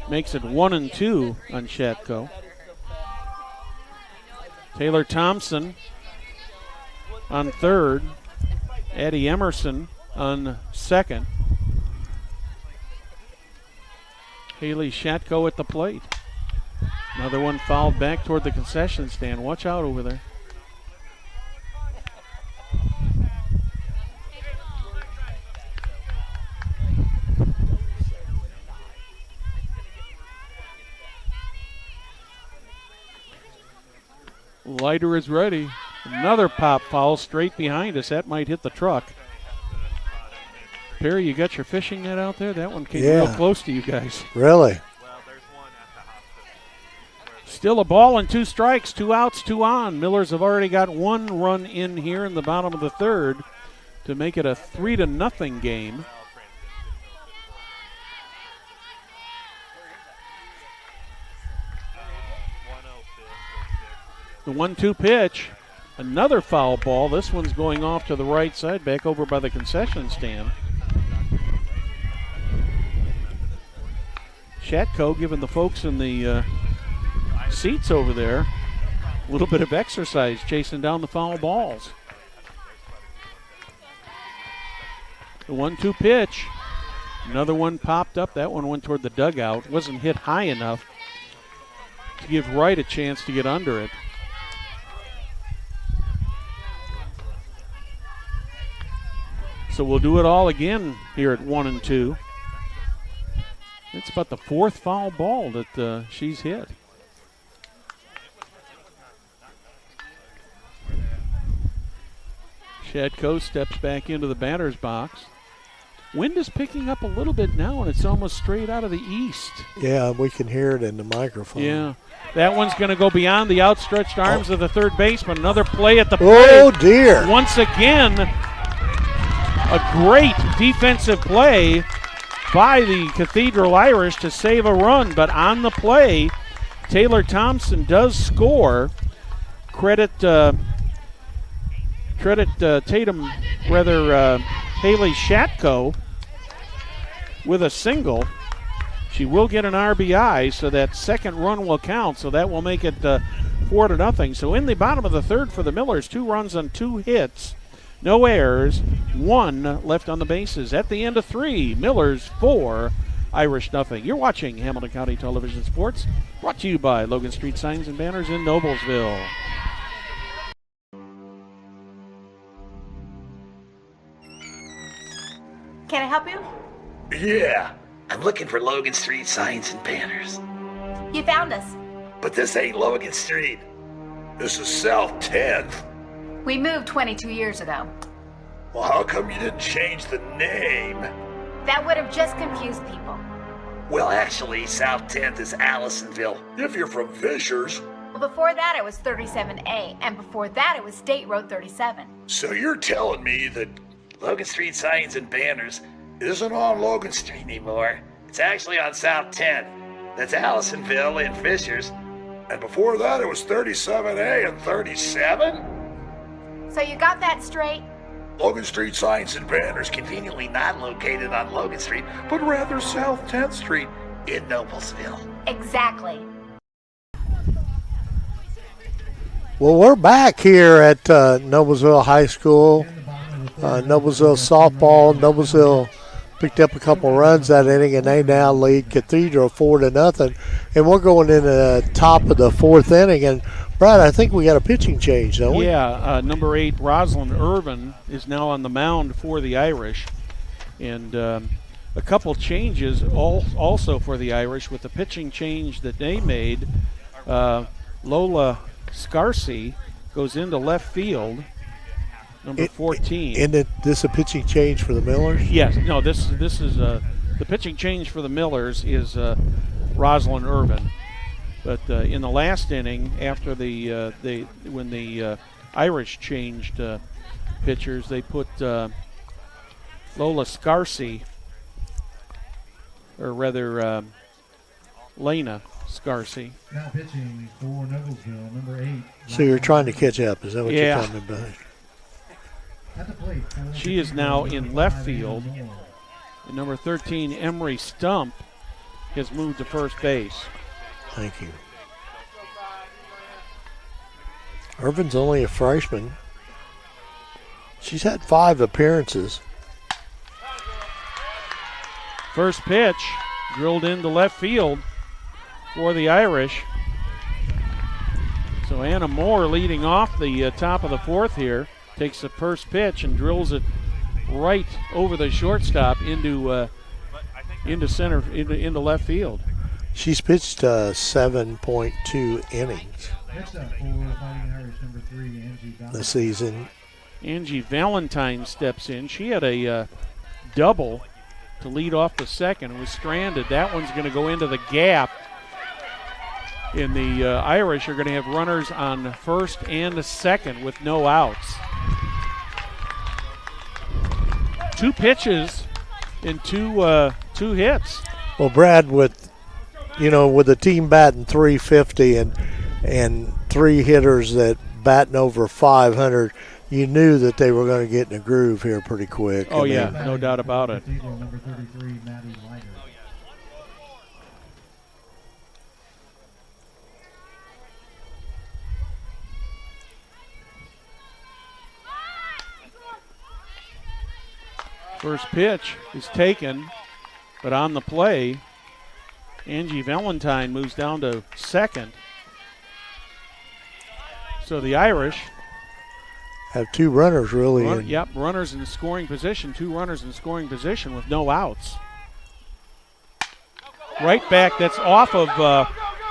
Makes it 1-2 on Shatko. Taylor Thompson on third. Addie Emerson on second. Haley Shatko at the plate. Another one fouled back toward the concession stand. Watch out over there. Leiter is ready. Another pop foul straight behind us. That might hit the truck. Perry, you got your fishing net out there? That one came real close to you guys. Really? Still a ball and 2 strikes, 2 outs, 2 on. Millers have already got 1 run in here in the bottom of the third to make it a 3-0 game. The 1-2 pitch, another foul ball. This one's going off to the right side, back over by the concession stand. Shatko giving the folks in the seats over there a little bit of exercise, chasing down the foul balls. The 1-2 pitch, another one popped up. That one went toward the dugout. Wasn't hit high enough to give Wright a chance to get under it. So we'll do it all again here at 1-2. It's about the 4th foul ball that she's hit. Shatko steps back into the batter's box. Wind is picking up a little bit now, and it's almost straight out of the east. Yeah, we can hear it in the microphone. Yeah. That one's going to go beyond the outstretched arms of the third baseman. Another play at the plate. Oh, dear. Once again, a great defensive play by the Cathedral Irish to save a run, but on the play, Taylor Thompson does score. Credit Haley Shatko with a single. She will get an RBI, so that second run will count, so that will make it 4-0. So in the bottom of the third for the Millers, 2 runs on 2 hits. No errors, 1 left on the bases. At the end of 3, Millers 4, Irish nothing. You're watching Hamilton County Television Sports, brought to you by Logan Street Signs and Banners in Noblesville. Can I help you? Yeah, I'm looking for Logan Street Signs and Banners. You found us. But this ain't Logan Street. This is South 10th. We moved 22 years ago. Well, how come you didn't change the name? That would have just confused people. Well, actually, South 10th is Allisonville. If you're from Fishers. Well, before that it was 37A, and before that it was State Road 37. So you're telling me that Logan Street Signs and Banners isn't on Logan Street anymore. It's actually on South 10th. That's Allisonville and Fishers. And before that it was 37A and 37? So you got that straight? Logan Street Signs and Banners conveniently not located on Logan Street, but rather South 10th Street in Noblesville. Exactly. Well, we're back here at Noblesville High School. Noblesville softball. Noblesville picked up a couple runs that inning, and they now lead Cathedral 4-0. And we're going in the top of the fourth inning. And Brad, I think we got a pitching change, don't we? Yeah, number 8, Rosalind Irvin, is now on the mound for the Irish. And a couple changes also for the Irish with the pitching change that they made. Lola Scarcy goes into left field, number 14. Isn't this a pitching change for the Millers? Yes. No, this is the pitching change for the Millers is Rosalind Irvin. But in the last inning, after when the Irish changed pitchers, they put Lola Scarcy, or rather Lena Scarcy. Now pitching for Noblesville, number 8. So you're trying to catch up, is that what Yeah. you're talking about? At the plate, She is now in left field. And number 13, Emery Stump, has moved to first base. Thank you. Irvin's only a freshman. She's had 5 appearances. First pitch drilled into left field for the Irish. So Anna Moore leading off the top of the fourth here. Takes the first pitch and drills it right over the shortstop into left field. She's pitched 7.2 innings Next up for Fighting Irish, number 3, Angie Valentine. this season. Angie Valentine steps in. She had a double to lead off the second and was stranded. That one's going to go into the gap. And the Irish are going to have runners on first and second with no outs. 2 pitches and two hits. Well, Brad, with the team batting 350 and 3 hitters that batting over 500, you knew that they were going to get in a groove here pretty quick. Oh, yeah, no doubt about it. Cathedral, number 33, Maddie Liger. First pitch is taken, but on the play, Angie Valentine moves down to second. So the Irish have 2 runners really. Runners in scoring position, 2 runners in scoring position with no outs. Right back, that's off of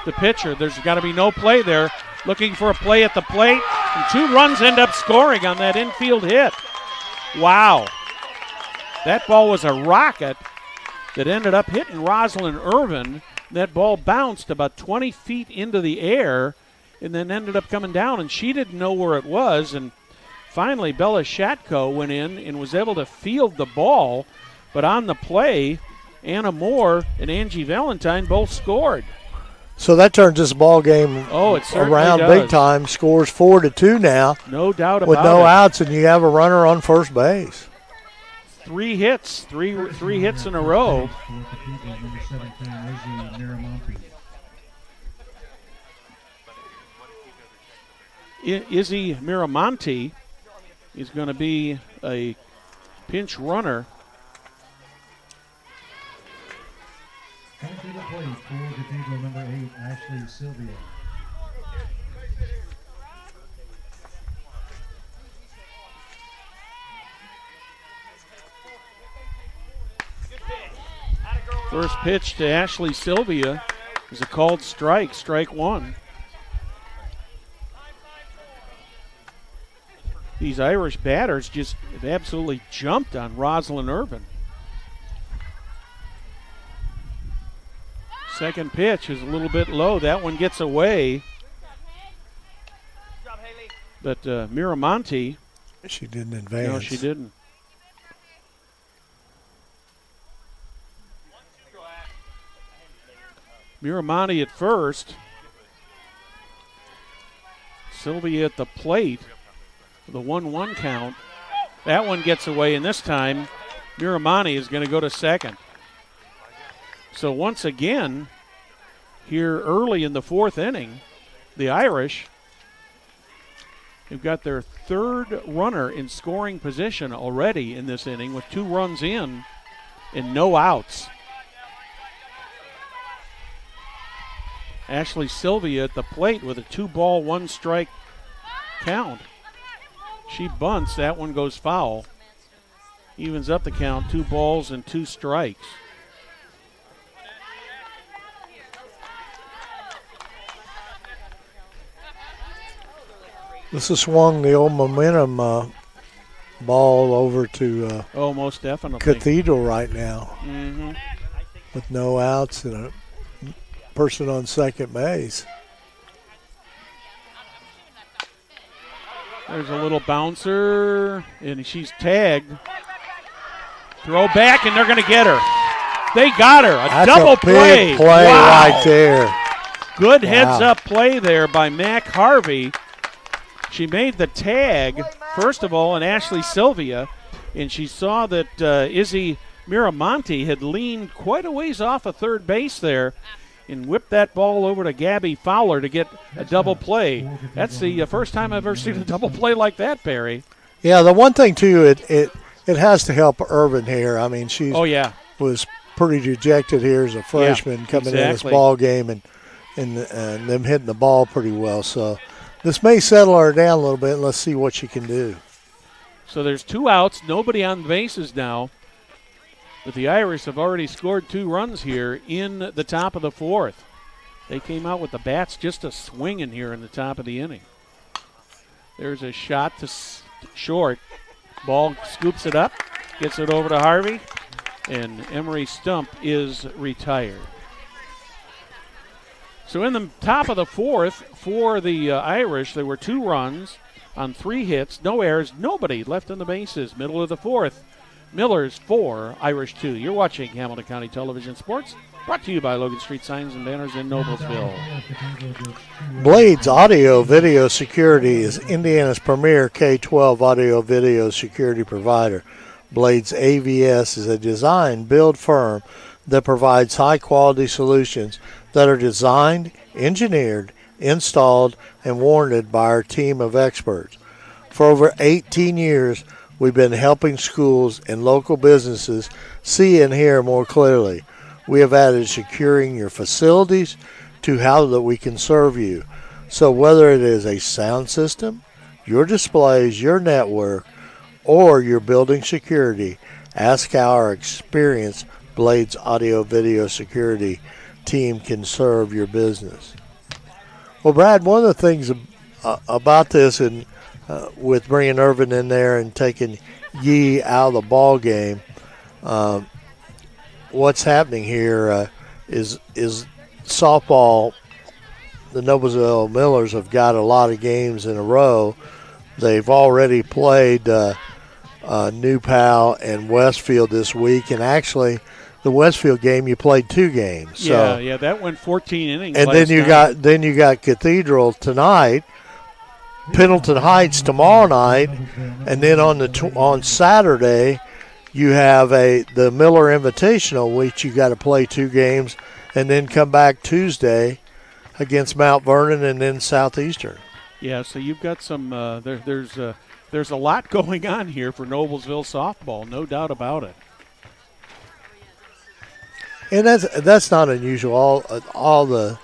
the pitcher. There's got to be no play there. Looking for a play at the plate, and 2 runs end up scoring on that infield hit. Wow. That ball was a rocket that ended up hitting Rosalind Irvin. That ball bounced about 20 feet into the air and then ended up coming down, and she didn't know where it was. And finally, Bella Shatko went in and was able to field the ball. But on the play, Anna Moore and Angie Valentine both scored. So that turns this ball game around big time. Scores 4-2 now. No doubt about it. With no outs, and you have a runner on first base. 3 hits, three hits in a row. Number 17, Izzy Miramonte. Izzy Miramonte is going to be a pinch runner. Coming to the plate for Cathedral, number 8, Ashley Sylvia. First pitch to Ashley Sylvia is a called strike, strike 1. These Irish batters just have absolutely jumped on Rosalind Irvin. Second pitch is a little bit low. That one gets away. But Miramonte. She didn't advance. No, she didn't. Miramonte at first. Sylvia at the plate. The 1-1 count. That one gets away, and this time Miramonte is going to go to second. So once again, here early in the 4th inning, the Irish They've got their third runner in scoring position already in this inning with 2 runs in and no outs. Ashley Sylvia at the plate with a 2-ball, 1-strike count. She bunts. That one goes foul. Evens up the count, 2 balls and 2 strikes. This has swung the old momentum ball over to most definitely Cathedral right now. Mm-hmm. With no outs and a person on second base. There's a little bouncer, and she's tagged. Throw back, and they're going to get her. They got her. That's double a big play wow. right there. Good heads-up play there by Mac Harvey. She made the tag, first of all, in Ashley Sylvia, and she saw that Izzy Miramonte had leaned quite a ways off of third base there and whipped that ball over to Gabby Fowler to get a double play. That's the first time I've ever seen a double play like that, Barry. Yeah, the one thing, too, it has to help Irvin here. I mean, she was pretty dejected here as a freshman coming in this ball game and them hitting the ball pretty well. So this may settle her down a little bit, and let's see what she can do. So there's 2 outs, nobody on the bases now. But the Irish have already scored 2 runs here in the top of the 4th. They came out with the bats just a swinging here in the top of the inning. There's a shot to short. Ball scoops it up, gets it over to Harvey, and Emery Stump is retired. So in the top of the 4th for the Irish, there were 2 runs on 3 hits, no errors, nobody left on the bases. Middle of the 4th. Millers 4, Irish 2. You're watching Hamilton County Television Sports, brought to you by Logan Street Signs and Banners in Noblesville. Blades Audio Video Security is Indiana's premier K-12 audio video security provider. Blades AVS is a design-build firm that provides high-quality solutions that are designed, engineered, installed, and warranted by our team of experts. For over 18 years, we've been helping schools and local businesses see and hear more clearly. We have added securing your facilities to how that we can serve you. So whether it is a sound system, your displays, your network, or your building security, ask how our experienced Blades Audio Video Security team can serve your business. Well, Brad, one of the things about this and with bringing Irvin in there and taking Yee out of the ball game, what's happening here is softball. The Noblesville Millers have got a lot of games in a row. They've already played New Pal and Westfield this week, and actually the Westfield game you played 2 games. So, yeah, that went 14 innings. And then you got Cathedral tonight. Pendleton Heights tomorrow night, and then on Saturday you have the Miller Invitational, which you got to play 2 games, and then come back Tuesday against Mount Vernon and then Southeastern. Yeah, so you've got some. There's a lot going on here for Noblesville softball, no doubt about it. And that's not unusual. All the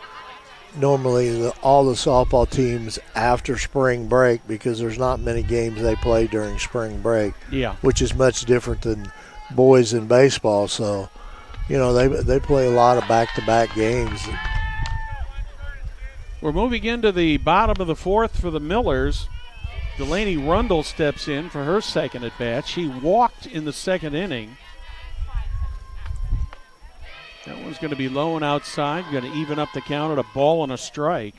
softball teams after spring break, because there's not many games they play during spring break. Yeah. Which is much different than boys in baseball. So, they play a lot of back-to-back games. We're moving into the bottom of the 4th for the Millers. Delaney Rundle steps in for her second at bat. She walked in the 2nd inning. That one's going to be low and outside. Going to even up the count at a ball and a strike.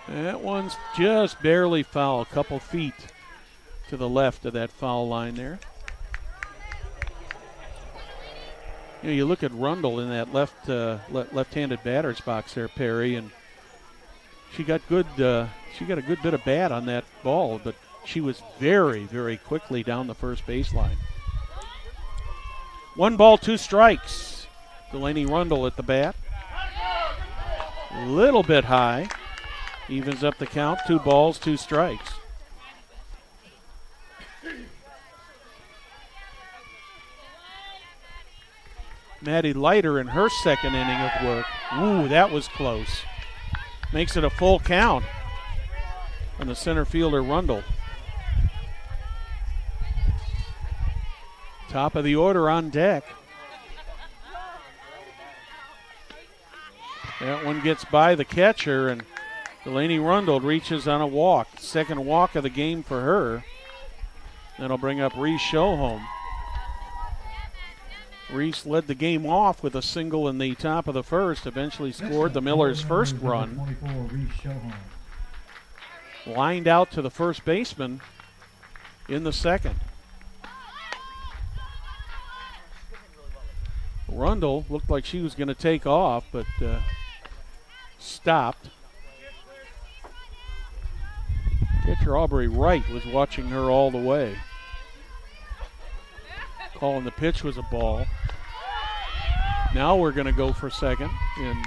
That one's just barely foul, a couple feet to the left of that foul line there. You look at Rundle in that left-handed batter's box there, Perry, and she got good. She got a good bit of bat on that ball, but she was very, very quickly down the first baseline. 1 ball, 2 strikes. Delaney Rundle at the bat. Little bit high. Evens up the count. 2 balls, 2 strikes. Maddie Leiter in her second inning of work. Ooh, that was close. Makes it a full count on the center fielder, Rundle. Top of the order on deck. That one gets by the catcher, and Delaney Rundle reaches on a walk. Second walk of the game for her. That'll bring up Reese Schoholm. Reese led the game off with a single in the top of the first, eventually scored the Millers' first run. Lined out to the first baseman in the second. Rundle looked like she was going to take off, but stopped. Catcher Aubrey Wright was watching her all the way. Calling the pitch was a ball. Now we're going to go for second, and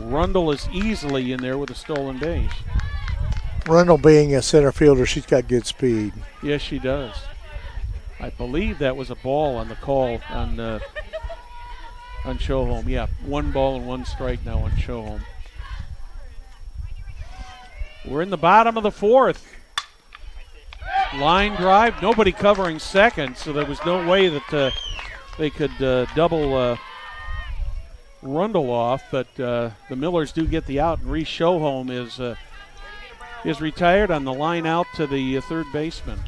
Rundle is easily in there with a stolen base. Rundle being a center fielder, she's got good speed. Yes, she does. I believe that was a ball on the call on Schoholm. Yeah, 1 ball and 1 strike now on Schoholm. We're in the bottom of the fourth. Line drive, nobody covering second, so there was no way that they could double Rundle off, but the Millers do get the out, and Reese Schoholm is retired on the line out to the third baseman.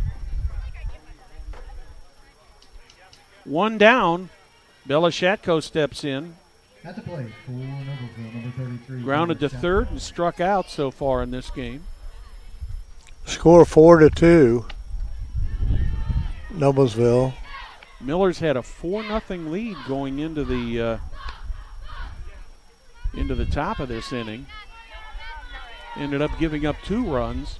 1 down. Bella Shatko steps in. At the plate for Noblesville, number 33. Grounded to third and struck out so far in this game. Score 4-2. Noblesville. Millers had a 4-0 lead going into the top of this inning. Ended up giving up 2 runs.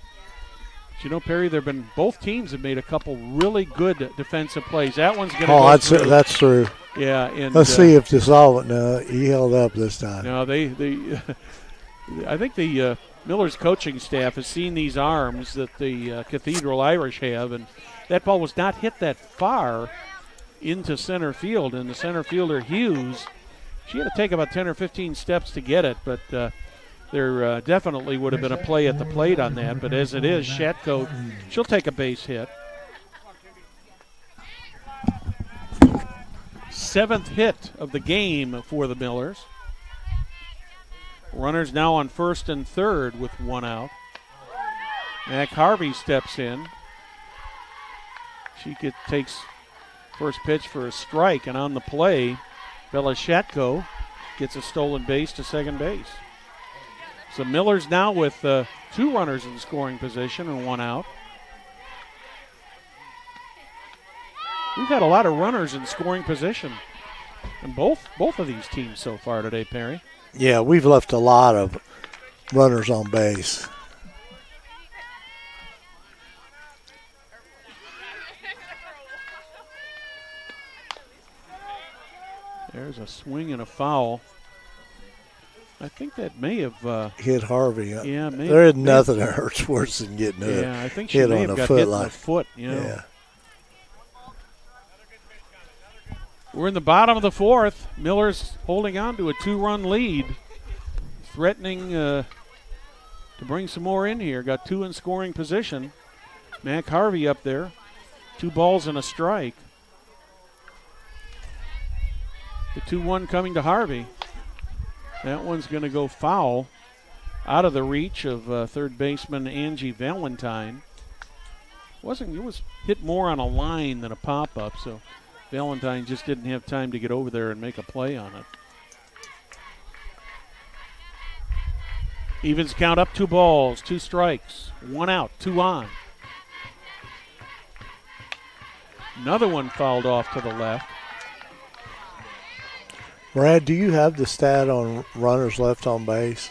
But you know, Perry, both teams have made a couple really good defensive plays. That one's going to go through. That's true. Yeah, and let's see if DeSolvent. No, he held up this time. No, I think the Millers coaching staff has seen these arms that the Cathedral Irish have, and that ball was not hit that far into center field. And the center fielder, Hughes, she had to take about 10 or 15 steps to get it, but there definitely would have been a play at the plate on that. But as it is, Shatko, she'll take a base hit. 7th hit of the game for the Millers. Runners now on first and third with 1 out. Mac Harvey steps in. She takes first pitch for a strike, and on the play, Bella Shatko gets a stolen base to second base. So Millers now with 2 runners in scoring position and 1 out. We've had a lot of runners in scoring position in both of these teams so far today, Perry. Yeah, we've left a lot of runners on base. There's a swing and a foul. I think that may have hit Harvey. Yeah, there is nothing that hurts worse than getting yeah, I think she hit may on have a got foot hit in like the foot. You know? Yeah. We're in the bottom of the fourth. Miller's holding on to a 2-run lead, threatening to bring some more in here. Got 2 in scoring position. Mac Harvey up there, 2 balls and a strike. The 2-1 coming to Harvey. That one's going to go foul, out of the reach of third baseman Angie Valentine. It was hit more on a line than a pop-up, so Valentine just didn't have time to get over there and make a play on it. Evens count up, 2 balls, 2 strikes, 1 out, 2 on. Another one fouled off to the left. Brad, do you have the stat on runners left on base?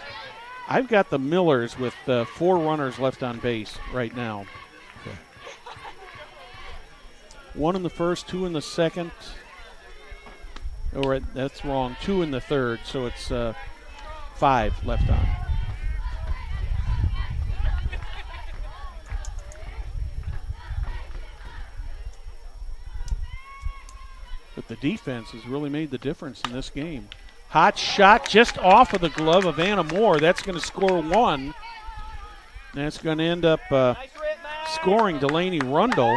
I've got the Millers with 4 runners left on base right now. Okay. 1 in the first, 2 in the second, Or that's wrong. 2 in the third, so it's 5 left on. But the defense has really made the difference in this game. Hot shot just off of the glove of Anna Moore. That's going to score 1. That's going to end up scoring Delaney Rundle.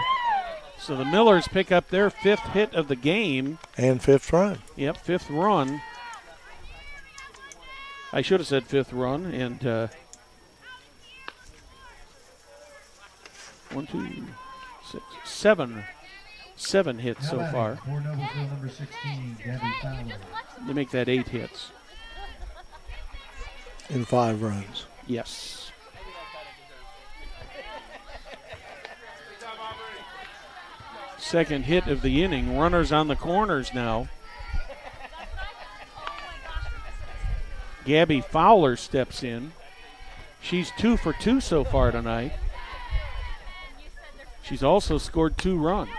So the Millers pick up their 5th hit of the game. And 5th run. Yep, 5th run. I should have said 5th run. And 1, 2, 6, 7. 7 hits so far. For Noblesville, number 16, Gabby Fowler. They make that 8 hits. In 5 runs. Yes. Second hit of the inning. Runners on the corners now. Gabby Fowler steps in. She's 2 for 2 so far tonight. She's also scored 2 runs.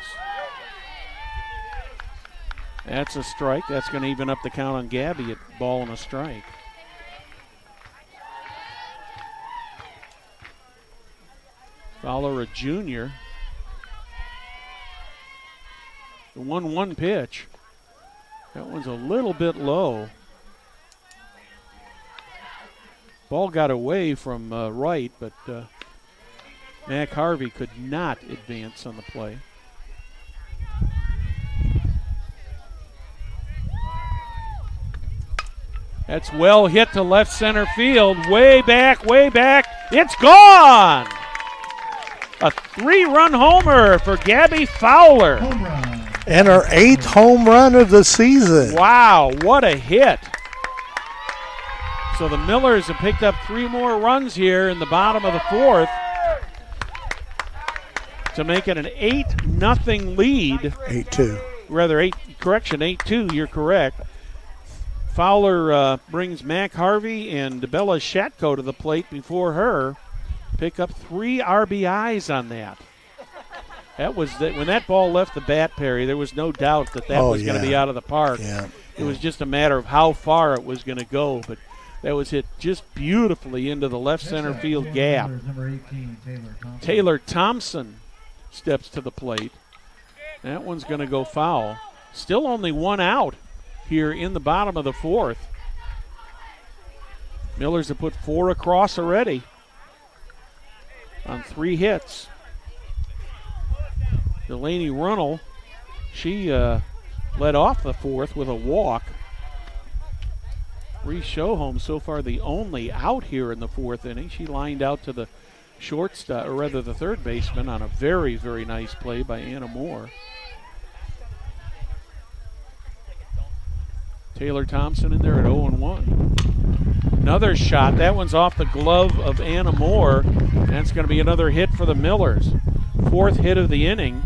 That's a strike. That's going to even up the count on Gabby at ball and a strike. Fowler, a junior. The 1-1 pitch. That one's a little bit low. Ball got away from right, but Mac Harvey could not advance on the play. That's well hit to left center field. Way back, way back. It's gone! A 3-run homer for Gabby Fowler. Home run. And her 8th home run of the season. Wow, what a hit. So the Millers have picked up 3 more runs here in the bottom of the 4th to make it an 8-0 lead. 8-2. Rather, 8-2, you're correct. Fowler brings Mac Harvey and Bella Shatko to the plate before her. Pick up 3 RBIs on that. That was when that ball left the bat, Perry, there was no doubt that was going to be out of the park. Yeah. It was just a matter of how far it was going to go, but that was hit just beautifully into the left center field gap. Number 18, Taylor Thompson steps to the plate. That one's going to go foul. Still only 1 out here in the bottom of the 4th. Millers have put 4 across already on 3 hits. Delaney Runnell, she led off the 4th with a walk. Reese Shoholm so far the only out here in the 4th inning. She lined out to the shortstop, or rather the third baseman, on a very, very nice play by Anna Moore. Taylor Thompson in there at 0-1. Another shot. That one's off the glove of Anna Moore. That's going to be another hit for the Millers. 4th hit of the inning.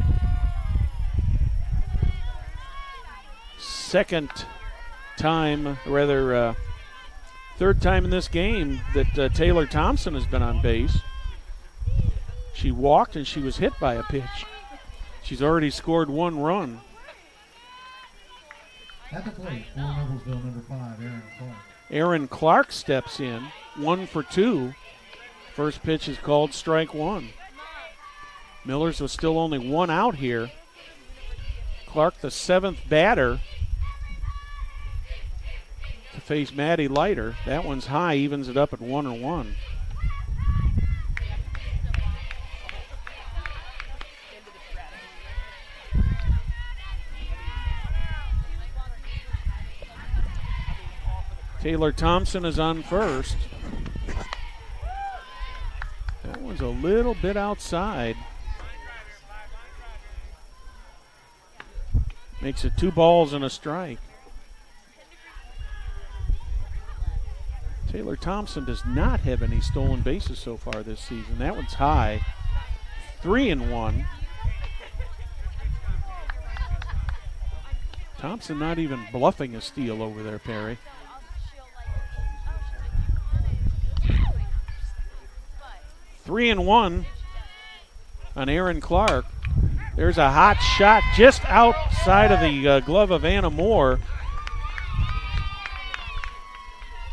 Third time in this game that Taylor Thompson has been on base. She walked and she was hit by a pitch. She's already scored 1 run. At the plate for Noblesville, number 5, Aaron Clark. Aaron Clark steps in, 1 for 2. First pitch is called strike 1. Millers was still only 1 out here. Clark, the 7th batter, to face Maddie Leiter. That one's high, evens it up at 1-1. Taylor Thompson is on first. That one's a little bit outside. Makes it 2 balls and a strike. Taylor Thompson does not have any stolen bases so far this season. That one's high. 3-1. Thompson not even bluffing a steal over there, Perry. Three and 1 on Aaron Clark. There's a hot shot just outside of the glove of Anna Moore.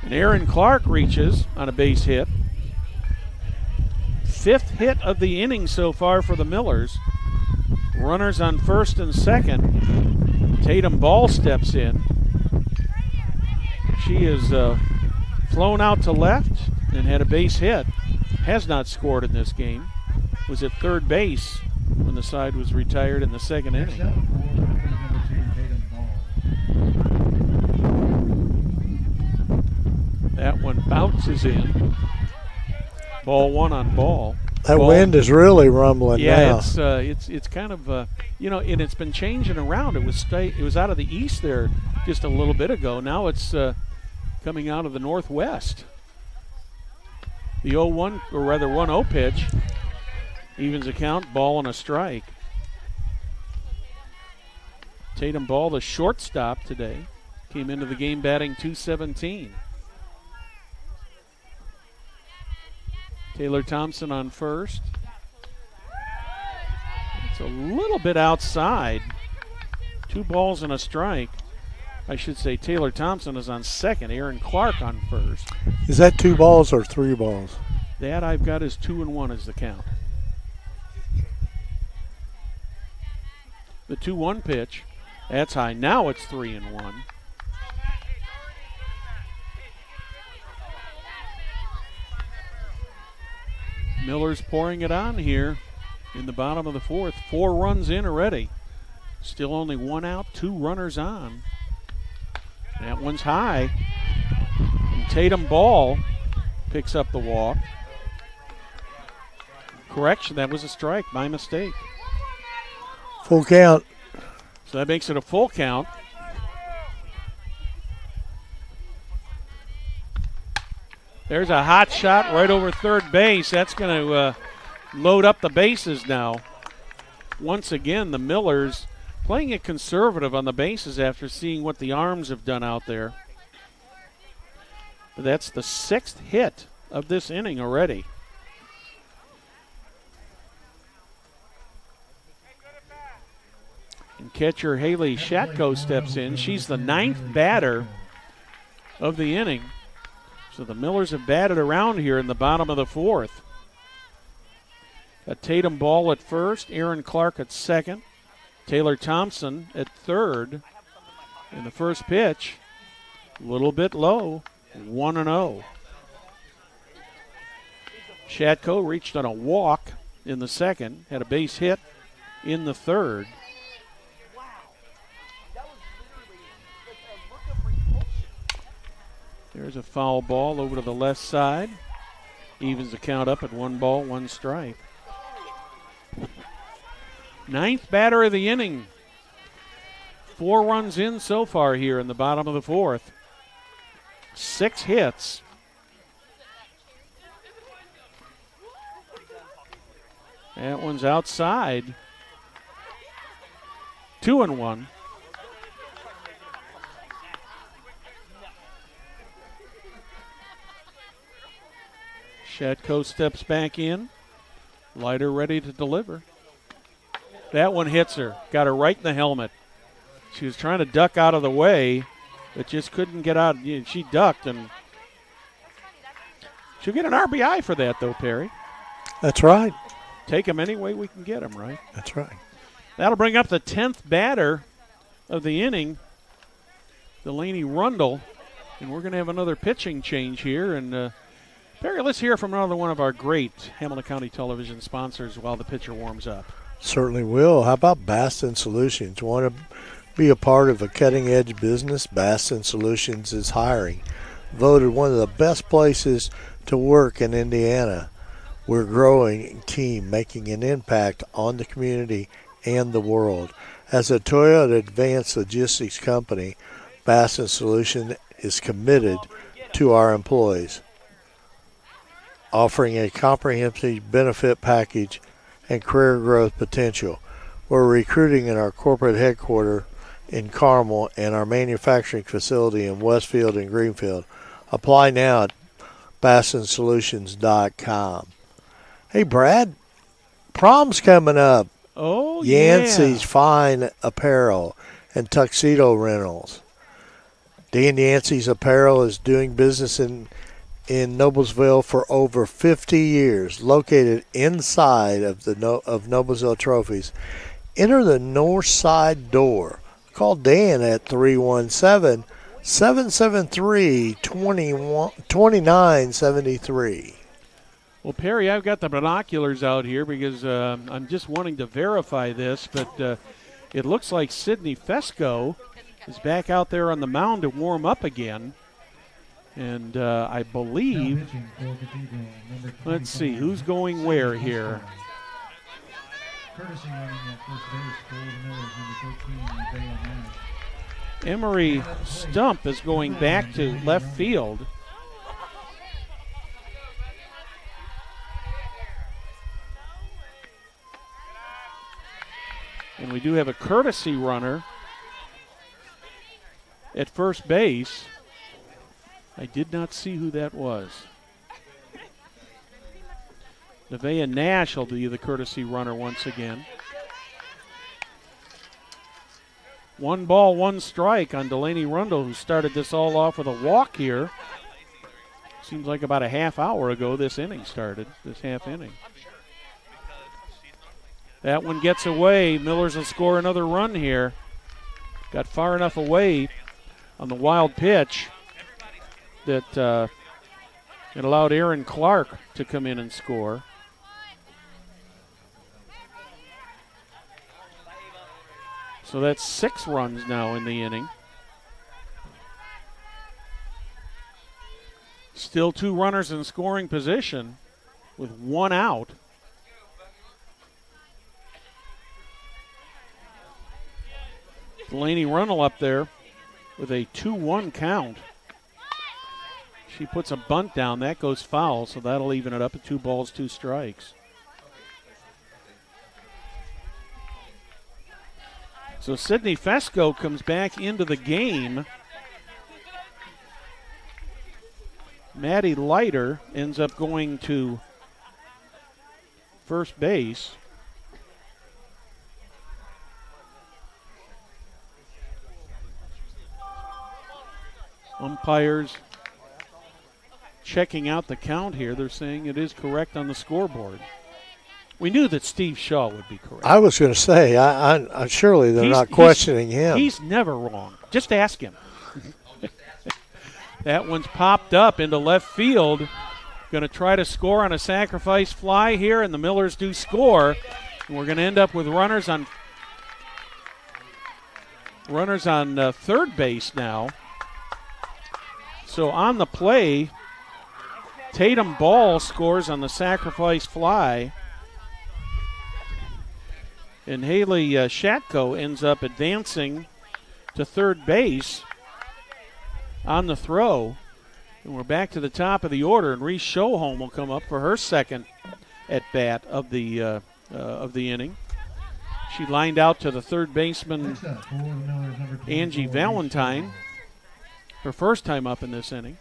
And Aaron Clark reaches on a base hit. 5th hit of the inning so far for the Millers. Runners on first and second. Tatum Ball steps in. She is flown out to left and had a base hit. Has not scored in this game. Was at third base when the side was retired in the second inning. That one bounces in. Ball 1 on ball. That wind is really rumbling now. Yeah, it's kind of and it's been changing around. It was out of the east there just a little bit ago. Now it's coming out of the northwest. The 0-1, or rather 1-0 pitch, evens the count. Ball and a strike. Tatum Ball, the shortstop today, came into the game batting .217. Taylor Thompson on first. It's a little bit outside. 2 balls and a strike. I should say Taylor Thompson is on second. Aaron Clark on first. Is that 2 balls or 3 balls? That I've got is 2-1 is the count. The 2-1 pitch, that's high. Now it's 3-1. Miller's pouring it on here in the bottom of the 4th. 4 runs in already. Still only 1 out, 2 runners on. That one's high. And Tatum Ball picks up the walk. Correction, that was a strike. My mistake. Full count. So that makes it a full count. There's a hot shot right over third base. That's going to load up the bases now. Once again, the Millers playing it conservative on the bases after seeing what the Arms have done out there. But that's the 6th hit of this inning already. And catcher Haley Shatko steps in. She's the 9th batter of the inning. So the Millers have batted around here in the bottom of the 4th. Got Tatum Ball at first, Aaron Clark at second, Taylor Thompson at third. In the first pitch, a little bit low, 1-0. Shatko reached on a walk in the second, had a base hit in the third. There's a foul ball over to the left side. Evens the count up at 1 ball, 1 strike. 9th batter of the inning. 4 runs in so far here in the bottom of the 4th. 6 hits. That one's outside. 2-1. Shatko steps back in. Leiter ready to deliver. That one hits her. Got her right in the helmet. She was trying to duck out of the way, but just couldn't get out. She ducked, and she'll get an RBI for that, though, Perry. That's right. Take them any way we can get them, right? That's right. That'll bring up the 10th batter of the inning, Delaney Rundle, and we're going to have another pitching change here. And Perry, let's hear from another one of our great Hamilton County Television sponsors while the pitcher warms up. Certainly will. How about Baston Solutions? Want to be a part of a cutting-edge business? Baston Solutions is hiring. Voted one of the best places to work in Indiana. We're growing a team, making an impact on the community and the world. As a Toyota Advanced Logistics company, Baston Solutions is committed to our employees, offering a comprehensive benefit package and career growth potential. We're recruiting in our corporate headquarters in Carmel and our manufacturing facility in Westfield and Greenfield. Apply now at BastonSolutions.com. Hey, Brad, prom's coming up. Oh, Yancey's Fine Apparel and Tuxedo Rentals. Dan Yancey's Apparel is doing business in Noblesville for over 50 years, located inside of of Noblesville Trophies. Enter the north side door. Call Dan at 317-773-2973. Well, Perry, I've got the binoculars out here because I'm just wanting to verify this, but it looks like Sidney Fesco is back out there on the mound to warm up again. And I believe, let's see, who's going where here? Emery Stump is going back to left field. And we do have a courtesy runner at first base. I did not see who that was. Nevaeh Nash will be the courtesy runner once again. 1 ball, 1 strike on Delaney Rundle, who started this all off with a walk here. Seems like about a half hour ago this inning started, this half inning. That one gets away. Millers will score another run here. Got far enough away on the wild pitch that it allowed Aaron Clark to come in and score. So that's 6 runs now in the inning. Still 2 runners in scoring position with 1 out. Delaney Runnell up there with a 2-1 count. She puts a bunt down. That goes foul, so that'll even it up at 2 balls, 2 strikes. So Sidney Fesco comes back into the game. Maddie Leiter ends up going to first base. Umpires checking out the count here. They're saying it is correct on the scoreboard. We knew that Steve Shaw would be correct. I was going to say, I surely they're not questioning him. He's never wrong. Just ask him. That one's popped up into left field. Going to try to score on a sacrifice fly here, and the Millers do score. And we're going to end up with runners on third base now. So on the play, Tatum Ball scores on the sacrifice fly. And Haley Shatko ends up advancing to third base on the throw. And we're back to the top of the order, and Reese Schoholm will come up for her second at-bat of the inning. She lined out to the third baseman, Angie Valentine, her first time up in this inning.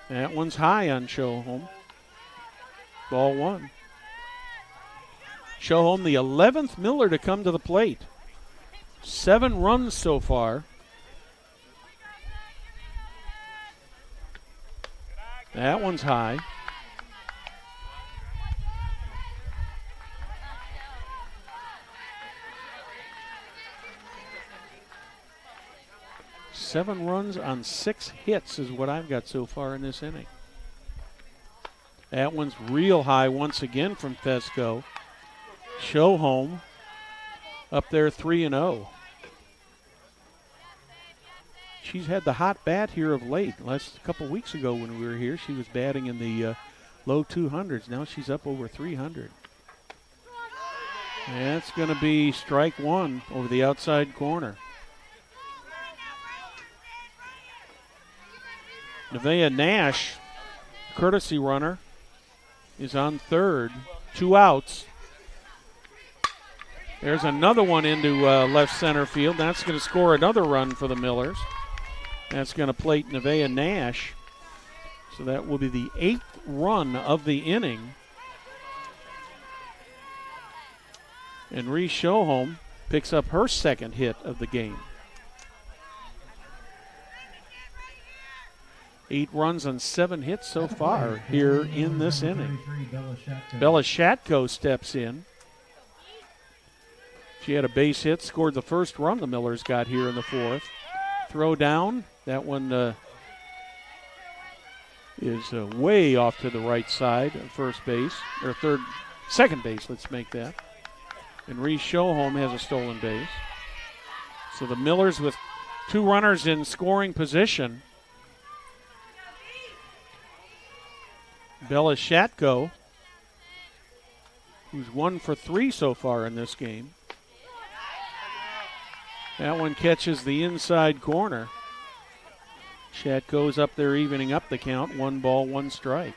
That one's high on Schoholm. Ball 1. Schoholm, the 11th Miller to come to the plate. 7 runs so far. That one's high. Seven runs on 6 hits is what I've got so far in this inning. That one's real high once again from Fesco. Schoholm up there 3-0. She's had the hot bat here of late. Last couple weeks ago when we were here, she was batting in the low 200s. Now she's up over 300. That's going to be strike 1 over the outside corner. Nevaeh Nash, courtesy runner, is on third. 2 outs. There's another one into left center field. That's going to score another run for the Millers. That's going to plate Nevaeh Nash. So that will be the 8th run of the inning. And Reese Schoholm picks up her second hit of the game. 8 runs on 7 hits so far here in this inning. Bella Shatko steps in. She had a base hit, scored the first run the Millers got here in the 4th. Throw down. That one is way off to the right side of first base, or second base, let's make that. And Reese Schoholm has a stolen base. So the Millers with 2 runners in scoring position. Bella Shatko, who's 1 for 3 so far in this game. That one catches the inside corner. Shatko's up there evening up the count. 1 ball, 1 strike.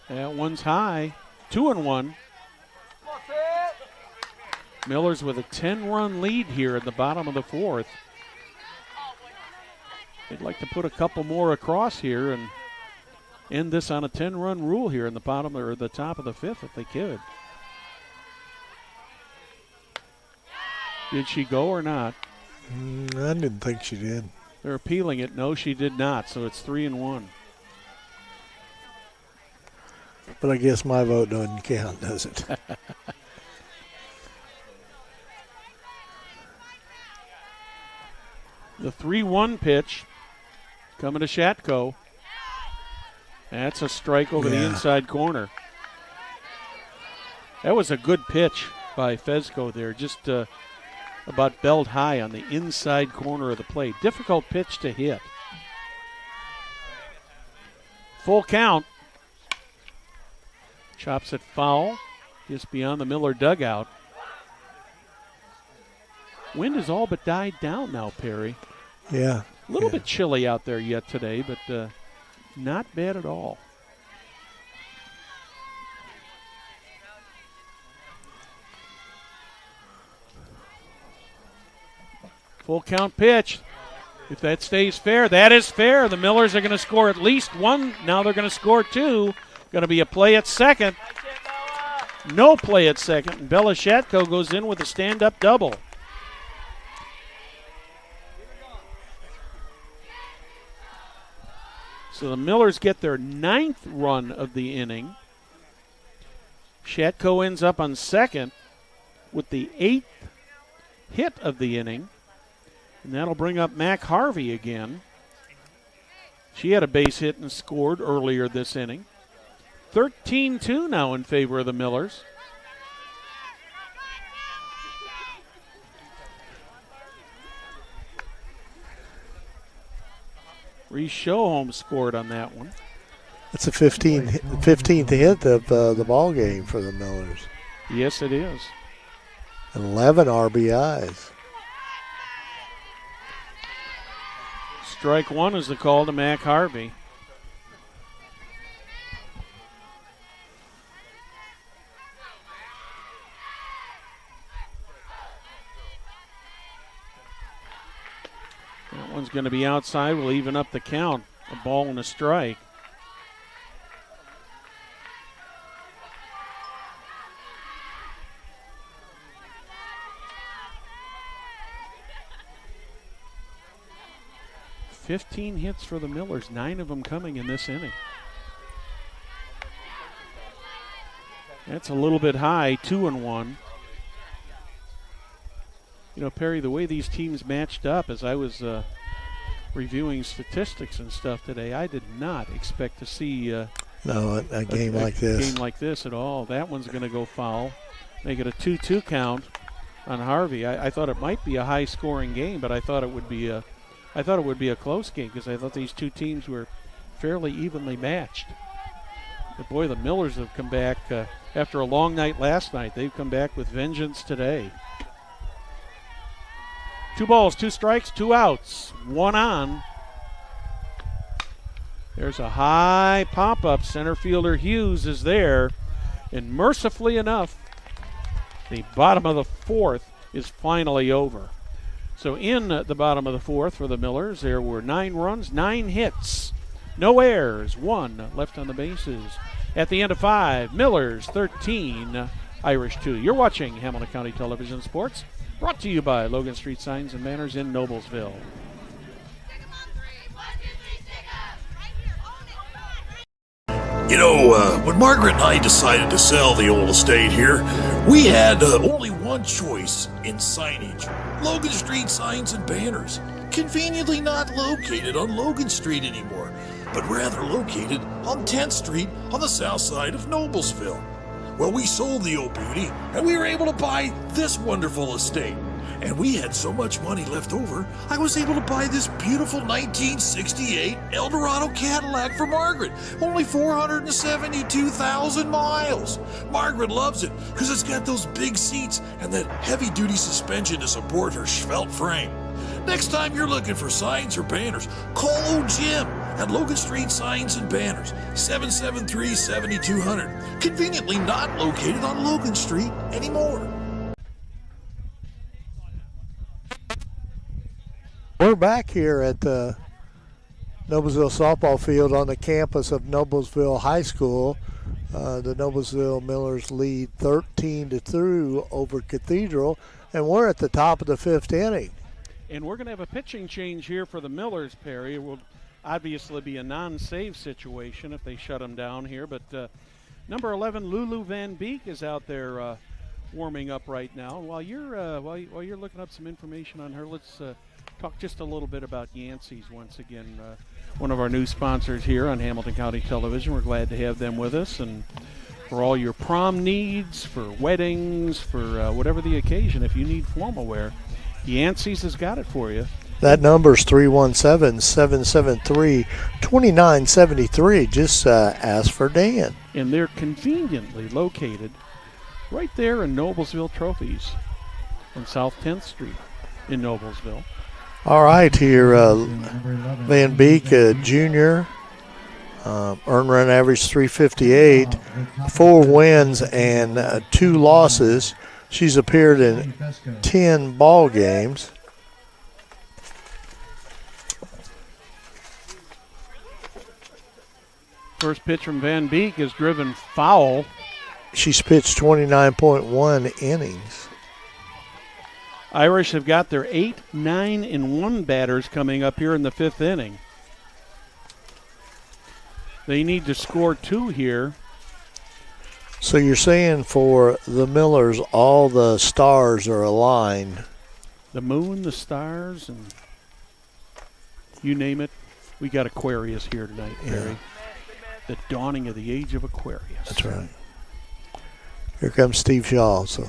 That one's high. 2-1. Millers with a 10-run lead here at the bottom of the 4th. They'd like to put a couple more across here and end this on a 10-run rule here in the bottom or the top of the 5th if they could. Did she go or not? I didn't think she did. They're appealing it. No, she did not. So it's 3-1. But I guess my vote doesn't count, does it? The 3-1 pitch coming to Shatko. That's a strike over the inside corner. That was a good pitch by Fezco there, just about belled high on the inside corner of the plate. Difficult pitch to hit. Full count. Chops it foul, just beyond the Miller dugout. Wind has all but died down now, Perry. Yeah. A little bit chilly out there yet today, but not bad at all. Full count pitch. If that stays fair, that is fair. The Millers are going to score at least 1. Now they're going to score 2. Going to be a play at second. No play at second. And Bella Shatko goes in with a stand-up double. So the Millers get their 9th run of the inning. Shatko ends up on second with the 8th hit of the inning. And that'll bring up Mac Harvey again. She had a base hit and scored earlier this inning. 13-2 now in favor of the Millers. Reese Schoholm scored on that one. It's the 15th hit of the ball game for the Millers. Yes, it is. 11 RBIs. Strike 1 is the call to Mac Harvey. That one's going to be outside. We'll even up the count. A ball and a strike. "15 hits for the Millers, 9 of them coming in this inning. That's a little bit high, 2-1. You know, Perry, the way these teams matched up, as I was reviewing statistics and stuff today, I did not expect to see a game like this. Game like this at all. That one's going to go foul, make it a 2-2 count on Harvey. I thought it might be a high-scoring game, but I thought it would be a close game because I thought these two teams were fairly evenly matched. But boy, the Millers have come back after a long night last night. They've come back with vengeance today. 2 balls, 2 strikes, 2 outs, 1 on. There's a high pop-up. Center fielder Hughes is there. And mercifully enough, the bottom of the 4th is finally over. So in the bottom of the 4th for the Millers, there were 9 runs, 9 hits, no errors, 1 left on the bases. At the end of 5, Millers 13, Irish 2. You're watching Hamilton County Television Sports, brought to you by Logan Street Signs and Banners in Noblesville. You know, when Margaret and I decided to sell the old estate here, we had only one choice in signage. Logan Street Signs and Banners. Conveniently not located on Logan Street anymore, but rather located on 10th Street on the south side of Noblesville. Well, we sold the old beauty, and we were able to buy this wonderful estate. And we had so much money left over, I was able to buy this beautiful 1968 Eldorado Cadillac for Margaret. Only 472,000 miles. Margaret loves it because it's got those big seats and that heavy-duty suspension to support her svelte frame. Next time you're looking for signs or banners, call old Jim at Logan Street Signs and Banners, 773-7200. Conveniently not located on Logan Street anymore. We're back here at the Noblesville softball field on the campus of Noblesville High School. The Noblesville Millers lead 13-2 over Cathedral, and we're at the top of the 5th inning. And we're going to have a pitching change here for the Millers, Perry. It will obviously be a non-save situation if they shut them down here. But number 11, Lulu Van Beek, is out there warming up right now. While you're looking up some information on her, let's talk just a little bit about Yancey's once again. One of our new sponsors here on Hamilton County Television. We're glad to have them with us. And for all your prom needs, for weddings, for whatever the occasion, if you need formal wear, Yancey's has got it for you. That number's 317-773-2973. Just ask for Dan. And they're conveniently located right there in Noblesville Trophies on South 10th Street in Noblesville. All right, here, Van Beek, junior, earned run average 358, 4 wins and 2 losses. She's appeared in 10 ball games. First pitch from Van Beek is driven foul. She's pitched 29.1 innings. Irish have got their 8, 9, and 1 batters coming up here in the 5th inning. They need to score 2 here. So you're saying for the Millers, all the stars are aligned. The moon, the stars, and you name it. We got Aquarius here tonight, Perry. The dawning of the age of Aquarius. That's right. Here comes Steve Shaw. So.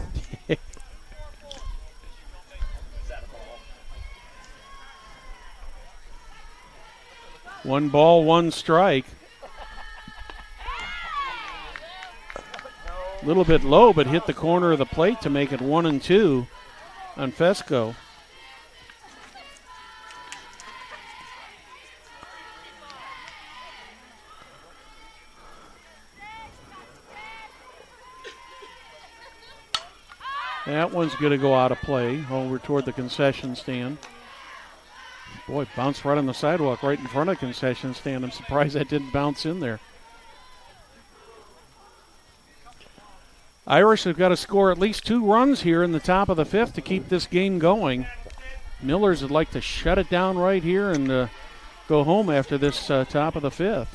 One ball, one strike. A little bit low, but hit the corner of the plate to make it 1-2 on Fesco. That one's going to go out of play over toward the concession stand. Boy, bounced right on the sidewalk right in front of the concession stand. I'm surprised that didn't bounce in there. Irish have got to score at least 2 runs here in the top of the 5th to keep this game going. Millers would like to shut it down right here and go home after this top of the 5th.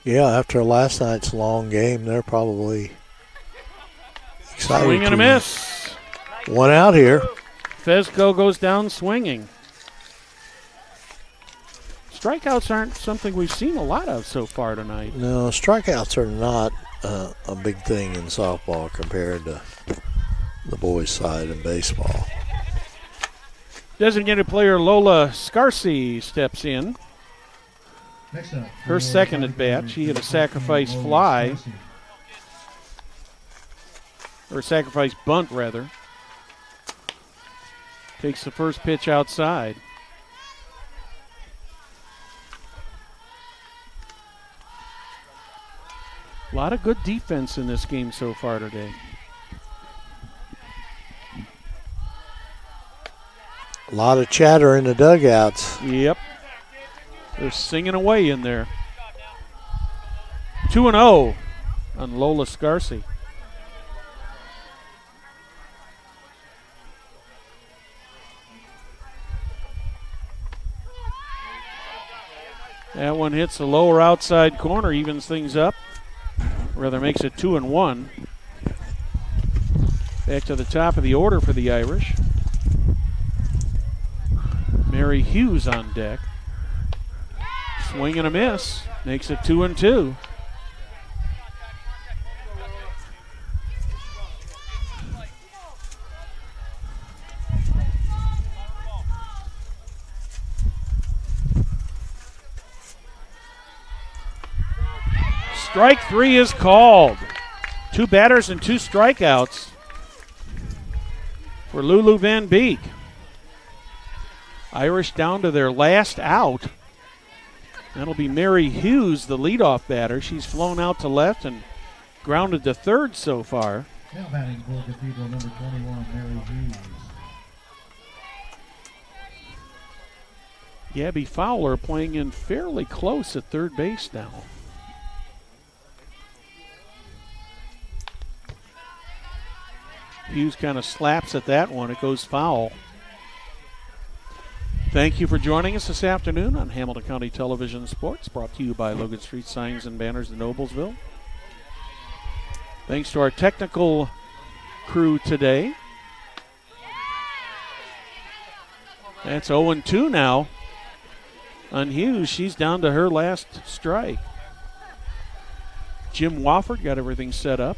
Yeah, after last night's long game, they're probably excited. Swing and a miss. One out here. Fesco goes down swinging. Strikeouts aren't something we've seen a lot of so far tonight. No, strikeouts are not a big thing in softball compared to the boys' side in baseball. Designated player Lola Scarcy steps in. Her second at bat. She hit a sacrifice fly. Or a sacrifice bunt, rather. Takes the first pitch outside. A lot of good defense in this game so far today. A lot of chatter in the dugouts. Yep. They're singing away in there. 2-0 on Lola Scarcy. That one hits the lower outside corner, evens things up. Rather makes it 2-1. Back to the top of the order for the Irish. Mary Hughes on deck. Swing and a miss. Makes it 2-2. Strike 3 is called. 2 batters and 2 strikeouts for Lulu Van Beek. Irish down to their last out. That'll be Mary Hughes, the leadoff batter. She's flown out to left and grounded to third so far. Now batting for Cathedral, number 21, Mary Hughes. Gabby Fowler playing in fairly close at third base now. Hughes kind of slaps at that one. It goes foul. Thank you for joining us this afternoon on Hamilton County Television Sports, brought to you by Logan Street Signs and Banners in Noblesville. Thanks to our technical crew today. That's 0-2 now on Hughes. She's down to her last strike. Jim Wofford got everything set up.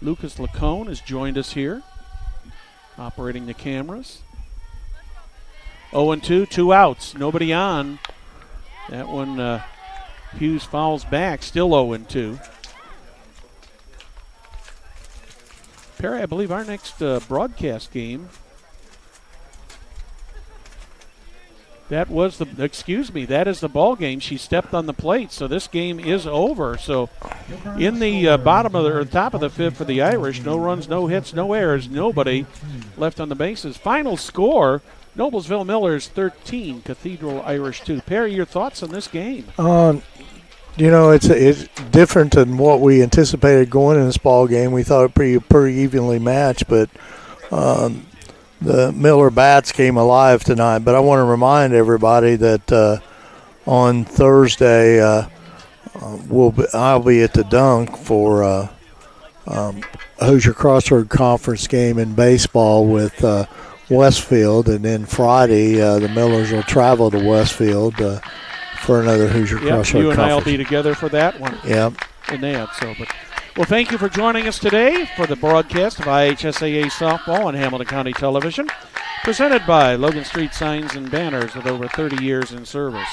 Lucas Lacone has joined us here, operating the cameras. 0-2, 2 outs, nobody on. That one, Hughes fouls back, still 0-2. Perry, I believe our next broadcast game, that is the ball game. She stepped on the plate, so this game is over. So in the top of the fifth for the Irish, no runs, no hits, no errors, nobody left on the bases. Final score, Noblesville Millers 13, Cathedral Irish 2. Perry, your thoughts on this game? It's different than what we anticipated going in this ball game. We thought it pretty evenly matched, but the Miller bats came alive tonight. But I want to remind everybody that on Thursday I'll be at the Dunk for Hoosier Crossroad Conference game in baseball with Westfield, and then Friday the Millers will travel to Westfield for another Hoosier Crossroad Conference. You and I will be together for that one. Yep. In that, well, thank you for joining us today for the broadcast of IHSAA softball on Hamilton County Television, presented by Logan Street Signs and Banners with over 30 years in service.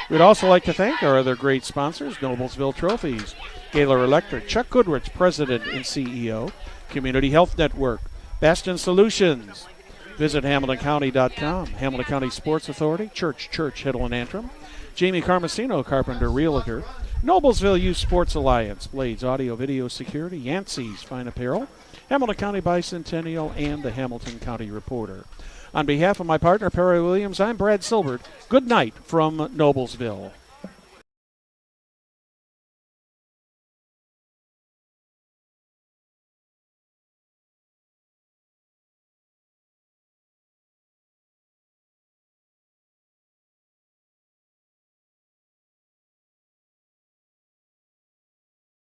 We'd also like to thank our other great sponsors, Noblesville Trophies, Gaylor Electric, Chuck Goodrich, President and CEO, Community Health Network, Bastion Solutions. Visit HamiltonCounty.com, Hamilton County Sports Authority, Church, Hiddle and Antrim, Jamie Carmesino, Carpenter Realtor, Noblesville Youth Sports Alliance, Blades Audio Video Security, Yancey's Fine Apparel, Hamilton County Bicentennial, and the Hamilton County Reporter. On behalf of my partner, Perry Williams, I'm Brad Silbert. Good night from Noblesville.